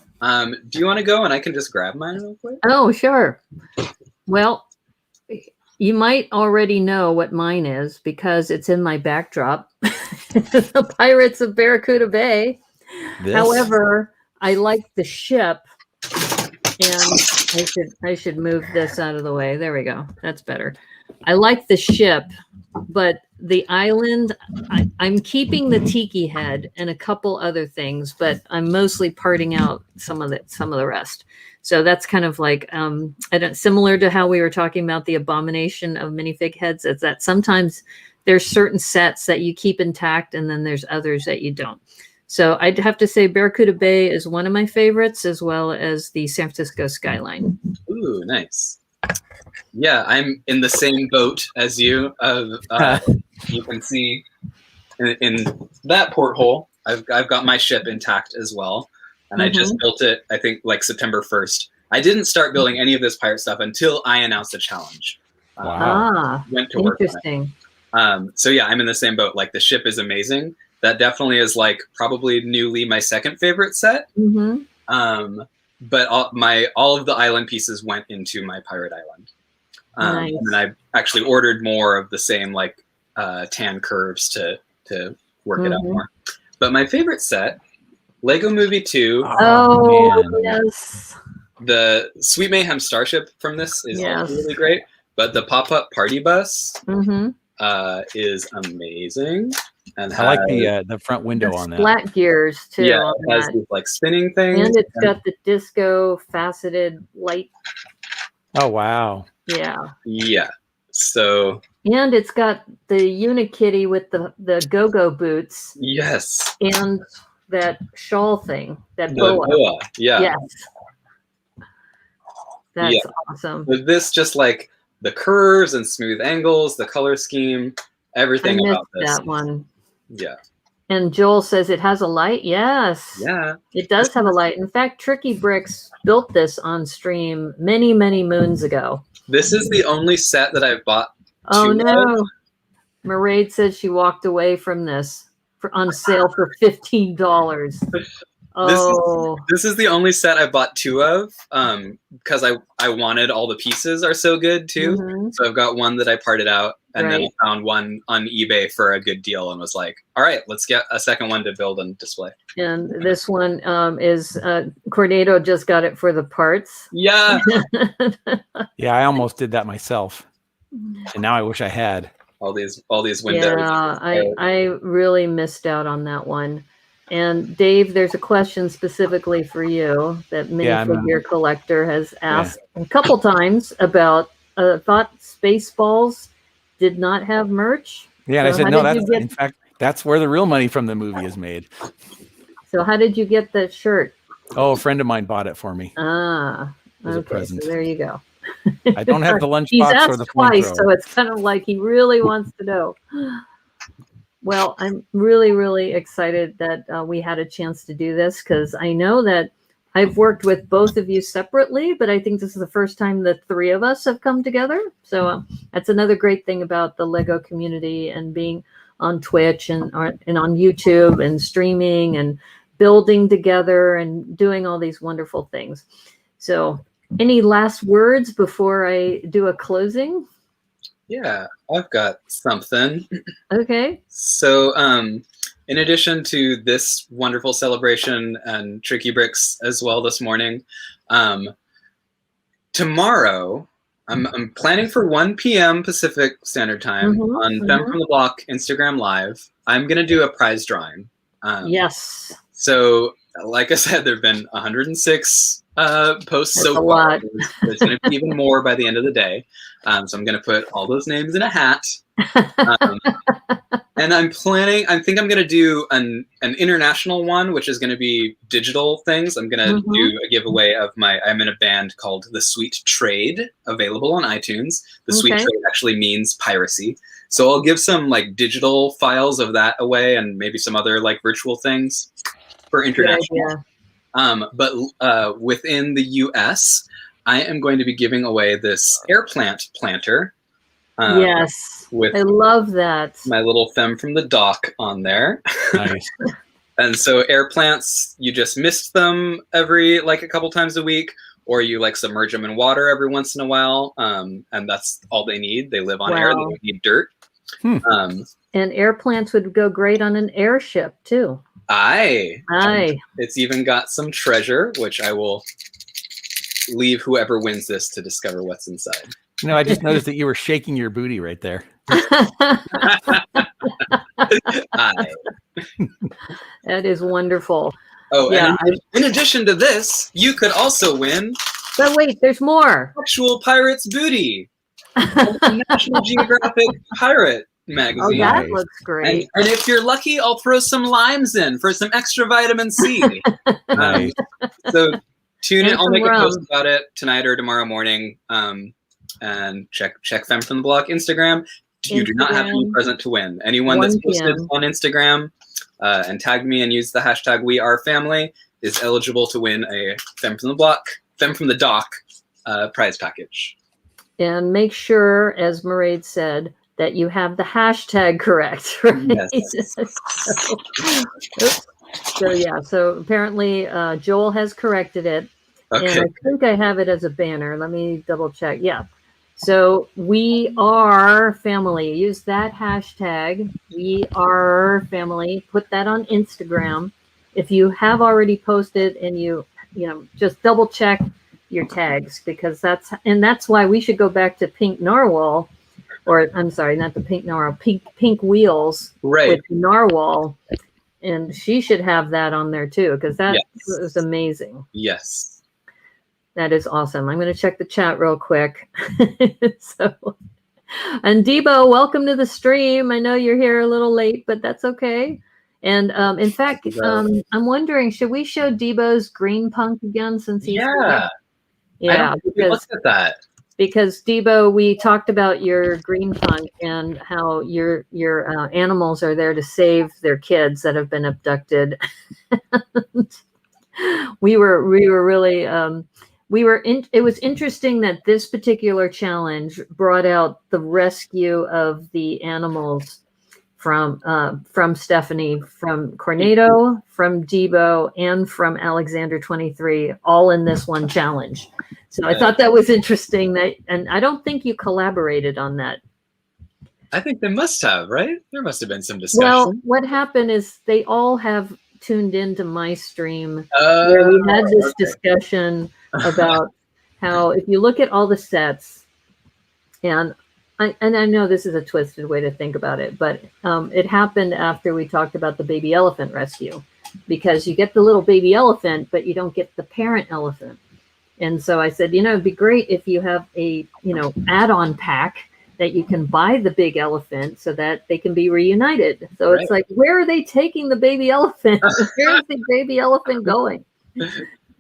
Do you want to go and I can just grab mine real quick? Oh, sure. Well, you might already know what mine is because it's in my backdrop. The Pirates of Barracuda Bay. However, I like the ship, and I should move this out of the way. There we go. That's better. I like the ship, but the island, I'm keeping the tiki head and a couple other things, but I'm mostly parting out some of the rest. So that's kind of like similar to how we were talking about the abomination of minifig heads. It's that sometimes there's certain sets that you keep intact, and then there's others that you don't. So I'd have to say Barracuda Bay is one of my favorites, as well as the San Francisco skyline. Ooh, nice. Yeah, I'm in the same boat as you. You can see in that porthole, I've got my ship intact as well. And I just built it, I think, like September 1st. I didn't start building any of this pirate stuff until I announced the challenge. Went to work on it. So yeah, I'm in the same boat. Like the ship is amazing. That definitely is like probably newly my second favorite set. But all of the island pieces went into my pirate island. Nice. And I actually ordered more of the same like tan curves to work it out more. But my favorite set, Lego Movie 2. Oh, yes. The Sweet Mayhem Starship from this is also really great. But the pop-up party bus is amazing. And I like the front window on that. Flat gears too. Yeah, it has these like spinning things. And it's got the disco faceted light Oh, wow. Yeah. Yeah. So. And it's got the Unikitty with the go-go boots. Yes. And that shawl thing, that The boa. Yeah. Yes. That's awesome. With this, just like the curves and smooth angles, the color scheme, everything about this. That one. Yeah. And Joel says it has a light. Yes. Yeah. It does have a light. In fact, Tricky Bricks built this on stream many, many moons ago. This is the only set that I've bought. Oh, no. Mairead said she walked away from this on sale for $15. Oh, this is the only set I bought 2 of, because I wanted all the pieces are so good too. Mm-hmm. So I've got one that I parted out, and then I found one on eBay for a good deal, and was like, all right, let's get a second one to build and display. And this one is Cornado just got it for the parts. Yeah. Yeah, I almost did that myself, and now I wish I had all these windows. Yeah, I really missed out on that one. And Dave, there's a question specifically for you that Minifigure Collector has asked a couple times about. Thought Spaceballs did not have merch. Yeah, and so I said, in fact, that's where the real money from the movie is made. So how did you get that shirt? Oh, a friend of mine bought it for me. Okay, a present. So there you go. I don't have the lunchbox or the twice, so it's kind of like he really wants to know. Well, I'm really, really excited that we had a chance to do this, because I know that I've worked with both of you separately, but I think this is the first time the 3 of us have come together. So that's another great thing about the Lego community and being on Twitch and on YouTube and streaming and building together and doing all these wonderful things. So any last words before I do a closing? Yeah, I've got something. Okay. So, in addition to this wonderful celebration and Tricky Bricks as well this morning, tomorrow I'm planning for 1 p.m. Pacific Standard Time on Femme from the Block Instagram Live. I'm gonna do a prize drawing. Yes. So, like I said, there've been 106 posts so far. There's going to be even more by the end of the day. So I'm going to put all those names in a hat. And I think I'm going to do an international one, which is going to be digital things. I'm going to do a giveaway of I'm in a band called The Sweet Trade, available on iTunes. The Sweet Trade actually means piracy. So I'll give some like digital files of that away, and maybe some other like virtual things for international. But within the US, I am going to be giving away this air plant planter. Yes, I love that. My little femme from the dock on there. Nice. And so air plants, you just mist them every a couple times a week, or you submerge them in water every once in a while. And that's all they need. They live on air. They don't need dirt. And air plants would go great on an airship too. Aye. It's even got some treasure, which I will leave whoever wins this to discover what's inside. I just noticed that you were shaking your booty right there. Aye. That is wonderful. Oh, yeah. And in addition to this, you could also win. But wait, there's more. Actual Pirate's Booty. National Geographic Pirate magazine. Oh, that looks great. And if you're lucky, I'll throw some limes in for some extra vitamin C. Nice. So tune in. I'll make a post about it tonight or tomorrow morning. And check Femme from the Block Instagram. You do not have to be present to win. Anyone that's posted on Instagram and tagged me and used the hashtag #WeAreFamily is eligible to win a Femme from the Dock prize package. And make sure, as Mairead said, that you have the hashtag correct. Right? Yes. So apparently Joel has corrected it. Okay. And I think I have it as a banner. Let me double check. Yeah. So We Are Family. Use that hashtag. We Are Family. Put that on Instagram. If you have already posted and you just double check your tags, because that's why we should go back to Pink Narwhal, or I'm sorry, not the Pink Narwhal, Pink Wheels with Narwhal, and she should have that on there too, because that was amazing. Yes. That is awesome. I'm going to check the chat real quick. So, and Debo, welcome to the stream. I know you're here a little late, but that's okay. And in fact, I'm wondering, should we show Debo's green punk again since he's here? Yeah, looked at that. Because Debo, we talked about your green punk and how your animals are there to save their kids that have been abducted. we were really it was interesting that this particular challenge brought out the rescue of the animals from Stephanie, from Cornado, from Debo, and from Alexander 23, all in this one challenge. So I thought that was interesting, and I don't think you collaborated on that. I think they must have, right? There must have been some discussion. Well, what happened is they all have tuned into my stream where we had this discussion about how if you look at all the sets, and I know this is a twisted way to think about it, but it happened after we talked about the baby elephant rescue, because you get the little baby elephant, but you don't get the parent elephant. And so I said, it'd be great if you have a, add-on pack that you can buy the big elephant so that they can be reunited. So It's like, where are they taking the baby elephant? Where is the baby elephant going?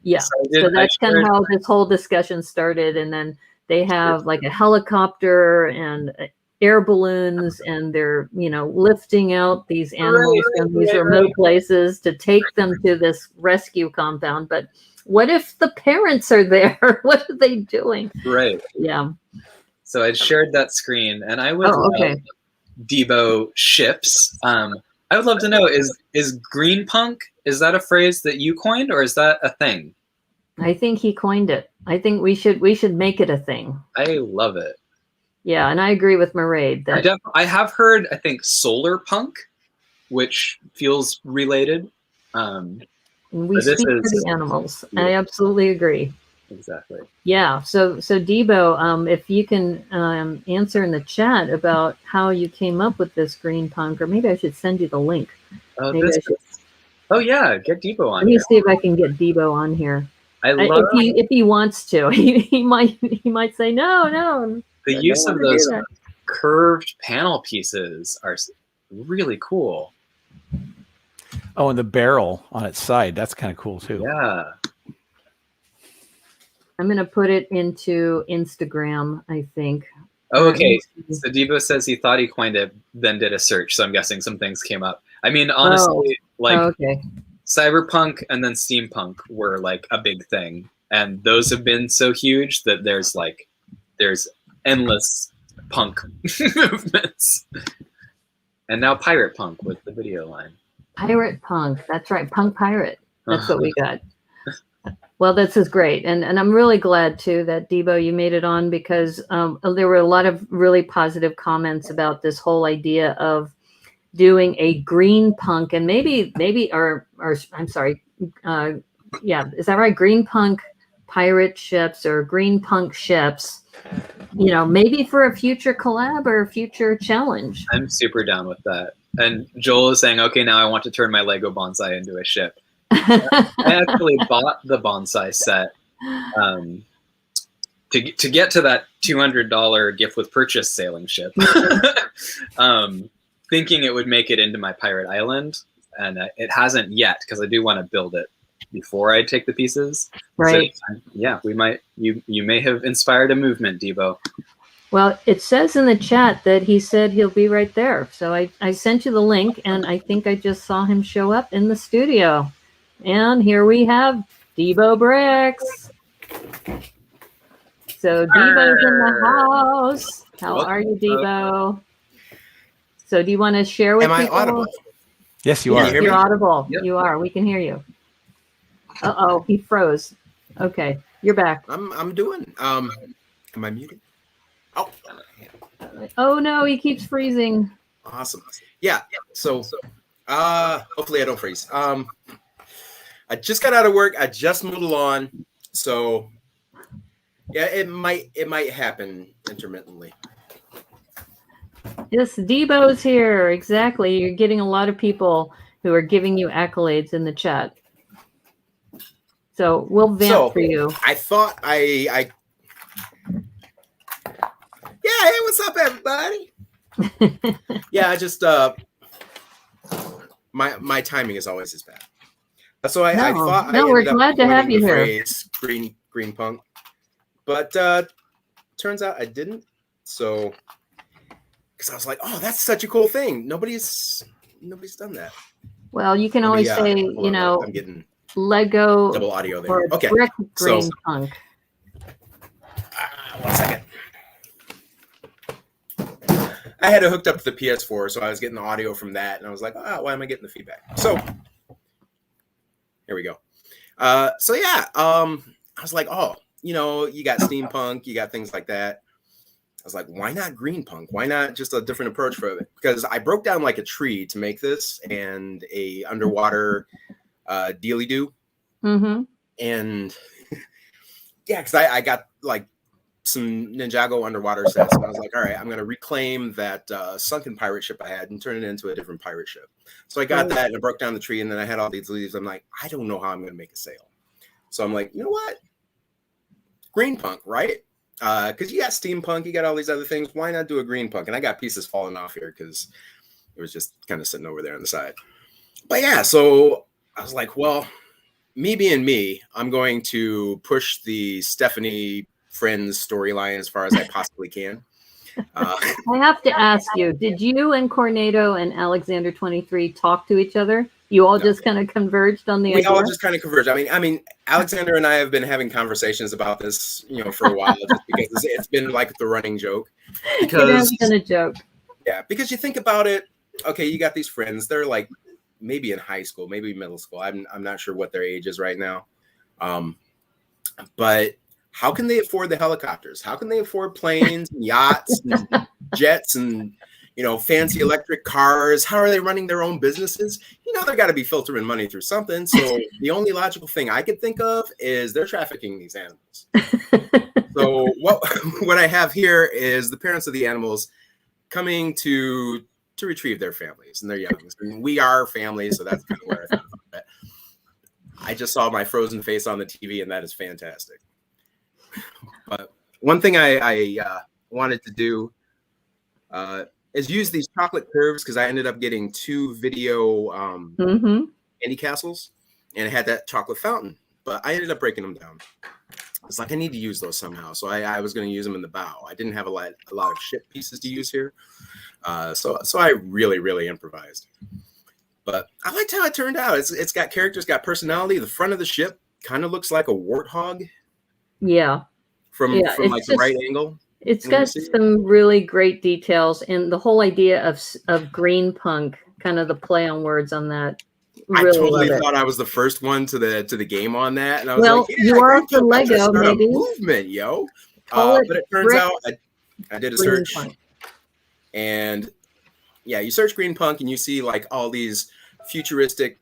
Yeah. So that's kind of how this whole discussion started. And then they have like a helicopter and air balloons, and they're, lifting out these animals from these remote places to take them to this rescue compound. But what if the parents are there? What are they doing? Right. Yeah. So I shared that screen, and I would love Debo ships. I would love to know, is green punk, is that a phrase that you coined, or is that a thing? I think he coined it. I think we should make it a thing. I love it. Yeah, and I agree with Mairead that I have heard, I think, solar punk, which feels related. We speak for the animals. Yeah. I absolutely agree. Exactly. Yeah. So Debo, if you can answer in the chat about how you came up with this green punk, or maybe I should send you the link. Oh yeah, get Debo on. Let me see if I can get Debo on here. If he wants to, he might say no. The use of those curved panel pieces are really cool. Oh, and the barrel on its side, that's kind of cool too. Yeah. I'm going to put it into Instagram, I think. Oh, okay. So Debo says he thought he coined it, then did a search. So I'm guessing some things came up. I mean, honestly, cyberpunk and then steampunk were like a big thing. And those have been so huge that there's endless punk movements. And now pirate punk with the video line. Pirate punk. That's right. Punk pirate. That's what we got. Well, this is great. And I'm really glad, too, that, Debo, you made it on, because there were a lot of really positive comments about this whole idea of doing a green punk, and maybe I'm sorry. Yeah, is that right? Green punk pirate ships or green punk ships, maybe for a future collab or a future challenge. I'm super down with that. And Joel is saying, okay, now I want to turn my Lego bonsai into a ship. I actually bought the bonsai set to get to that $200 gift with purchase sailing ship, thinking it would make it into my pirate island, and it hasn't yet, because I do want to build it before I take the pieces. Right. So, yeah, we might. You may have inspired a movement, Debo. Well, it says in the chat that he said he'll be right there. So I sent you the link, and I think I just saw him show up in the studio. And here we have Debo Bricks. So Debo's in the house. How are you, Debo? So do you want to share with people? Am I audible? Yes, you are. You're audible. Yep. You are. We can hear you. Uh-oh, he froze. Okay, you're back. I'm doing. Am I muted? Oh. Oh no, he keeps freezing. Awesome. Yeah. So hopefully I don't freeze. I just got out of work. I just mowed the lawn. So yeah, it might happen intermittently. Yes, Debo's here. Exactly. You're getting a lot of people who are giving you accolades in the chat. So we'll vamp for you. I thought I yeah, hey, what's up, everybody? Yeah, I just my timing is always as bad. So I thought I we're ended glad up to have coining you the here. phrase green punk, but turns out I didn't. So because I was like, oh, that's such a cool thing. Nobody's done that. Well, you can always say, you know, I'm getting Lego double audio there. or Okay, brick so green punk. 1 second. I had it hooked up to the PS4, so I was getting the audio from that, and I was like, why am I getting the feedback? So here we go. So yeah, I was like, oh, you know, you got steampunk, you got things like that. I was like, why not green punk? Why not just a different approach for it? Because I broke down like a tree to make this and a underwater dealy do. Mm-hmm. And yeah, because I got like some Ninjago underwater sets, and I was like, all right, I'm going to reclaim that sunken pirate ship I had and turn it into a different pirate ship. So I got that, and I broke down the tree, and then I had all these leaves. I'm like, I don't know how I'm going to make a sail. So I'm like, you know what? Green punk, right? Because you got steampunk, you got all these other things. Why not do a green punk? And I got pieces falling off here because it was just kind of sitting over there on the side. But yeah, so I was like, well, me being me, I'm going to push the Stephanie Friends storyline as far as I possibly can. I have to ask you, did you and Cornado and Alexander 23 talk to each other? You all just kind of converged on the idea? We all just kind of converged. I mean, Alexander and I have been having conversations about this, you know, for a while, just because it's been like the running joke. Because it has been a joke. Yeah, because you think about it, okay, you got these friends, they're like maybe in high school, maybe middle school. I'm not sure what their age is right now. But how can they afford the helicopters? How can they afford planes and yachts and jets and, you know, fancy electric cars? How are they running their own businesses? You know, they got to be filtering money through something. So the only logical thing I could think of is they're trafficking these animals. So what I have here is the parents of the animals coming to retrieve their families and their youngs. And we are family, so that's kind of where I thought about that. I just saw my frozen face on the TV, and that is fantastic. But one thing I wanted to do is use these chocolate curves, because I ended up getting 2 video Andy castles, and it had that chocolate fountain, but I ended up breaking them down. It's like I need to use those somehow, so I was going to use them in the bow. I didn't have a lot of ship pieces to use here, so I really improvised. But I liked how it turned out. It's got characters, got personality. The front of the ship kind of looks like a warthog. Yeah. From like the right angle. It's got some really great details, and the whole idea of green punk, kind of the play on words on that. Really I totally thought I was the first one to the game on that, and I was like, yeah, you are for Lego, maybe. Movement, yo. But it turns out I did a search, punk. And yeah, you search green punk, and you see like all these futuristic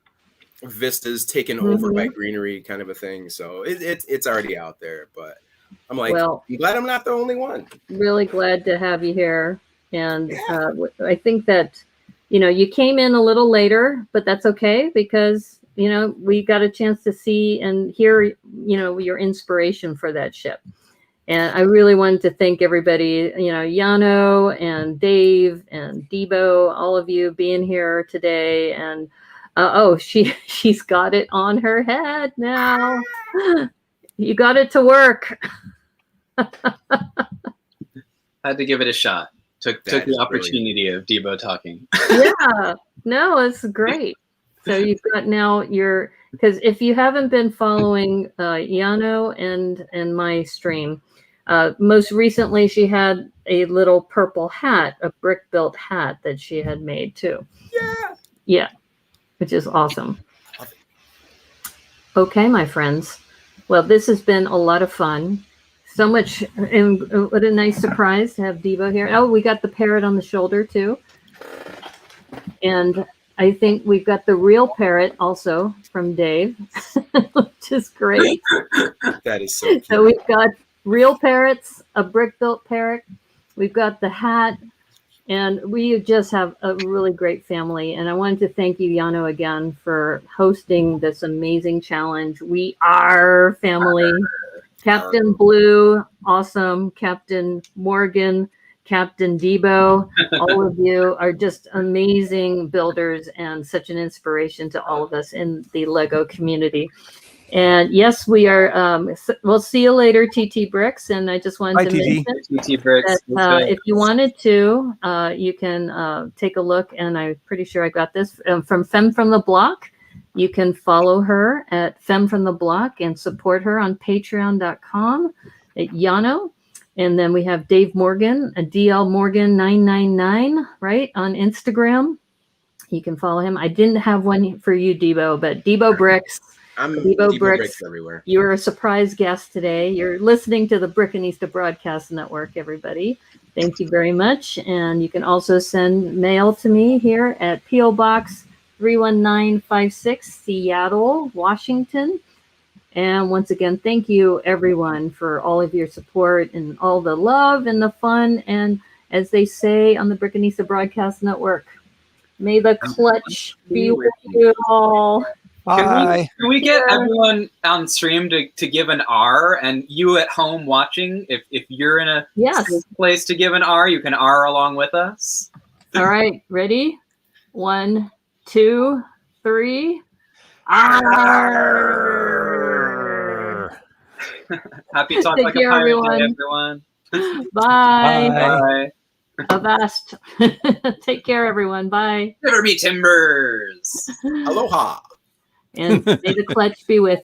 vistas taken over by greenery, kind of a thing. So it's already out there, but I'm like, I'm glad I'm not the only one. Really glad to have you here, and I think that, you know, you came in a little later, but that's okay, because, you know, we got a chance to see and hear, you know, your inspiration for that ship. And I really wanted to thank everybody, you know, Yano and Dave and Debo, all of you being here today. And she's got it on her head now. You got it to work. Had to give it a shot. Took the opportunity of Debo talking. Yeah, no, it's great. So you've got now because if you haven't been following Yano and my stream, most recently she had a little purple hat, a brick built hat that she had made too. Yeah, which is awesome. Okay, my friends. Well, this has been a lot of fun. So much, and what a nice surprise to have Debo here. Oh, we got the parrot on the shoulder too. And I think we've got the real parrot also from Dave, which is great. That is so cute. So we've got real parrots, a brick-built parrot. We've got the hat, And we just have a really great family. And I wanted to thank you, Yano, again for hosting this amazing challenge. We are family. Captain Blue, awesome. Captain Morgan, Captain Debo, all of you are just amazing builders and such an inspiration to all of us in the Lego community. And yes, we are. We'll see you later, TT Bricks. And I just wanted to mention TT Bricks. that if you wanted to, you can take a look. And I'm pretty sure I got this from Femme from the Block. You can follow her at Femme from the Block and support her on patreon.com at Yano. And then we have Dave Morgan, a DL Morgan 999, right, on Instagram. You can follow him. I didn't have one for you, Debo, but Debo Bricks. I'm Debo Bricks everywhere. You're a surprise guest today. You're listening to the Brickanista Broadcast Network, everybody. Thank you very much. And you can also send mail to me here at P.O. Box 31956, Seattle, Washington. And once again, thank you, everyone, for all of your support and all the love and the fun. And as they say on the Brickanista Broadcast Network, may the clutch be with you all. Bye. Can we get everyone on stream to give an R, and you at home watching, if you're in a place to give an R, you can R along with us. All right, ready? 1, 2, 3. R. Happy Talk Take Like care, a Pirate everyone. Day, everyone. Bye. Bye. Avast. Take care, everyone. Bye. Never be timbers. Aloha. And may the clutch be with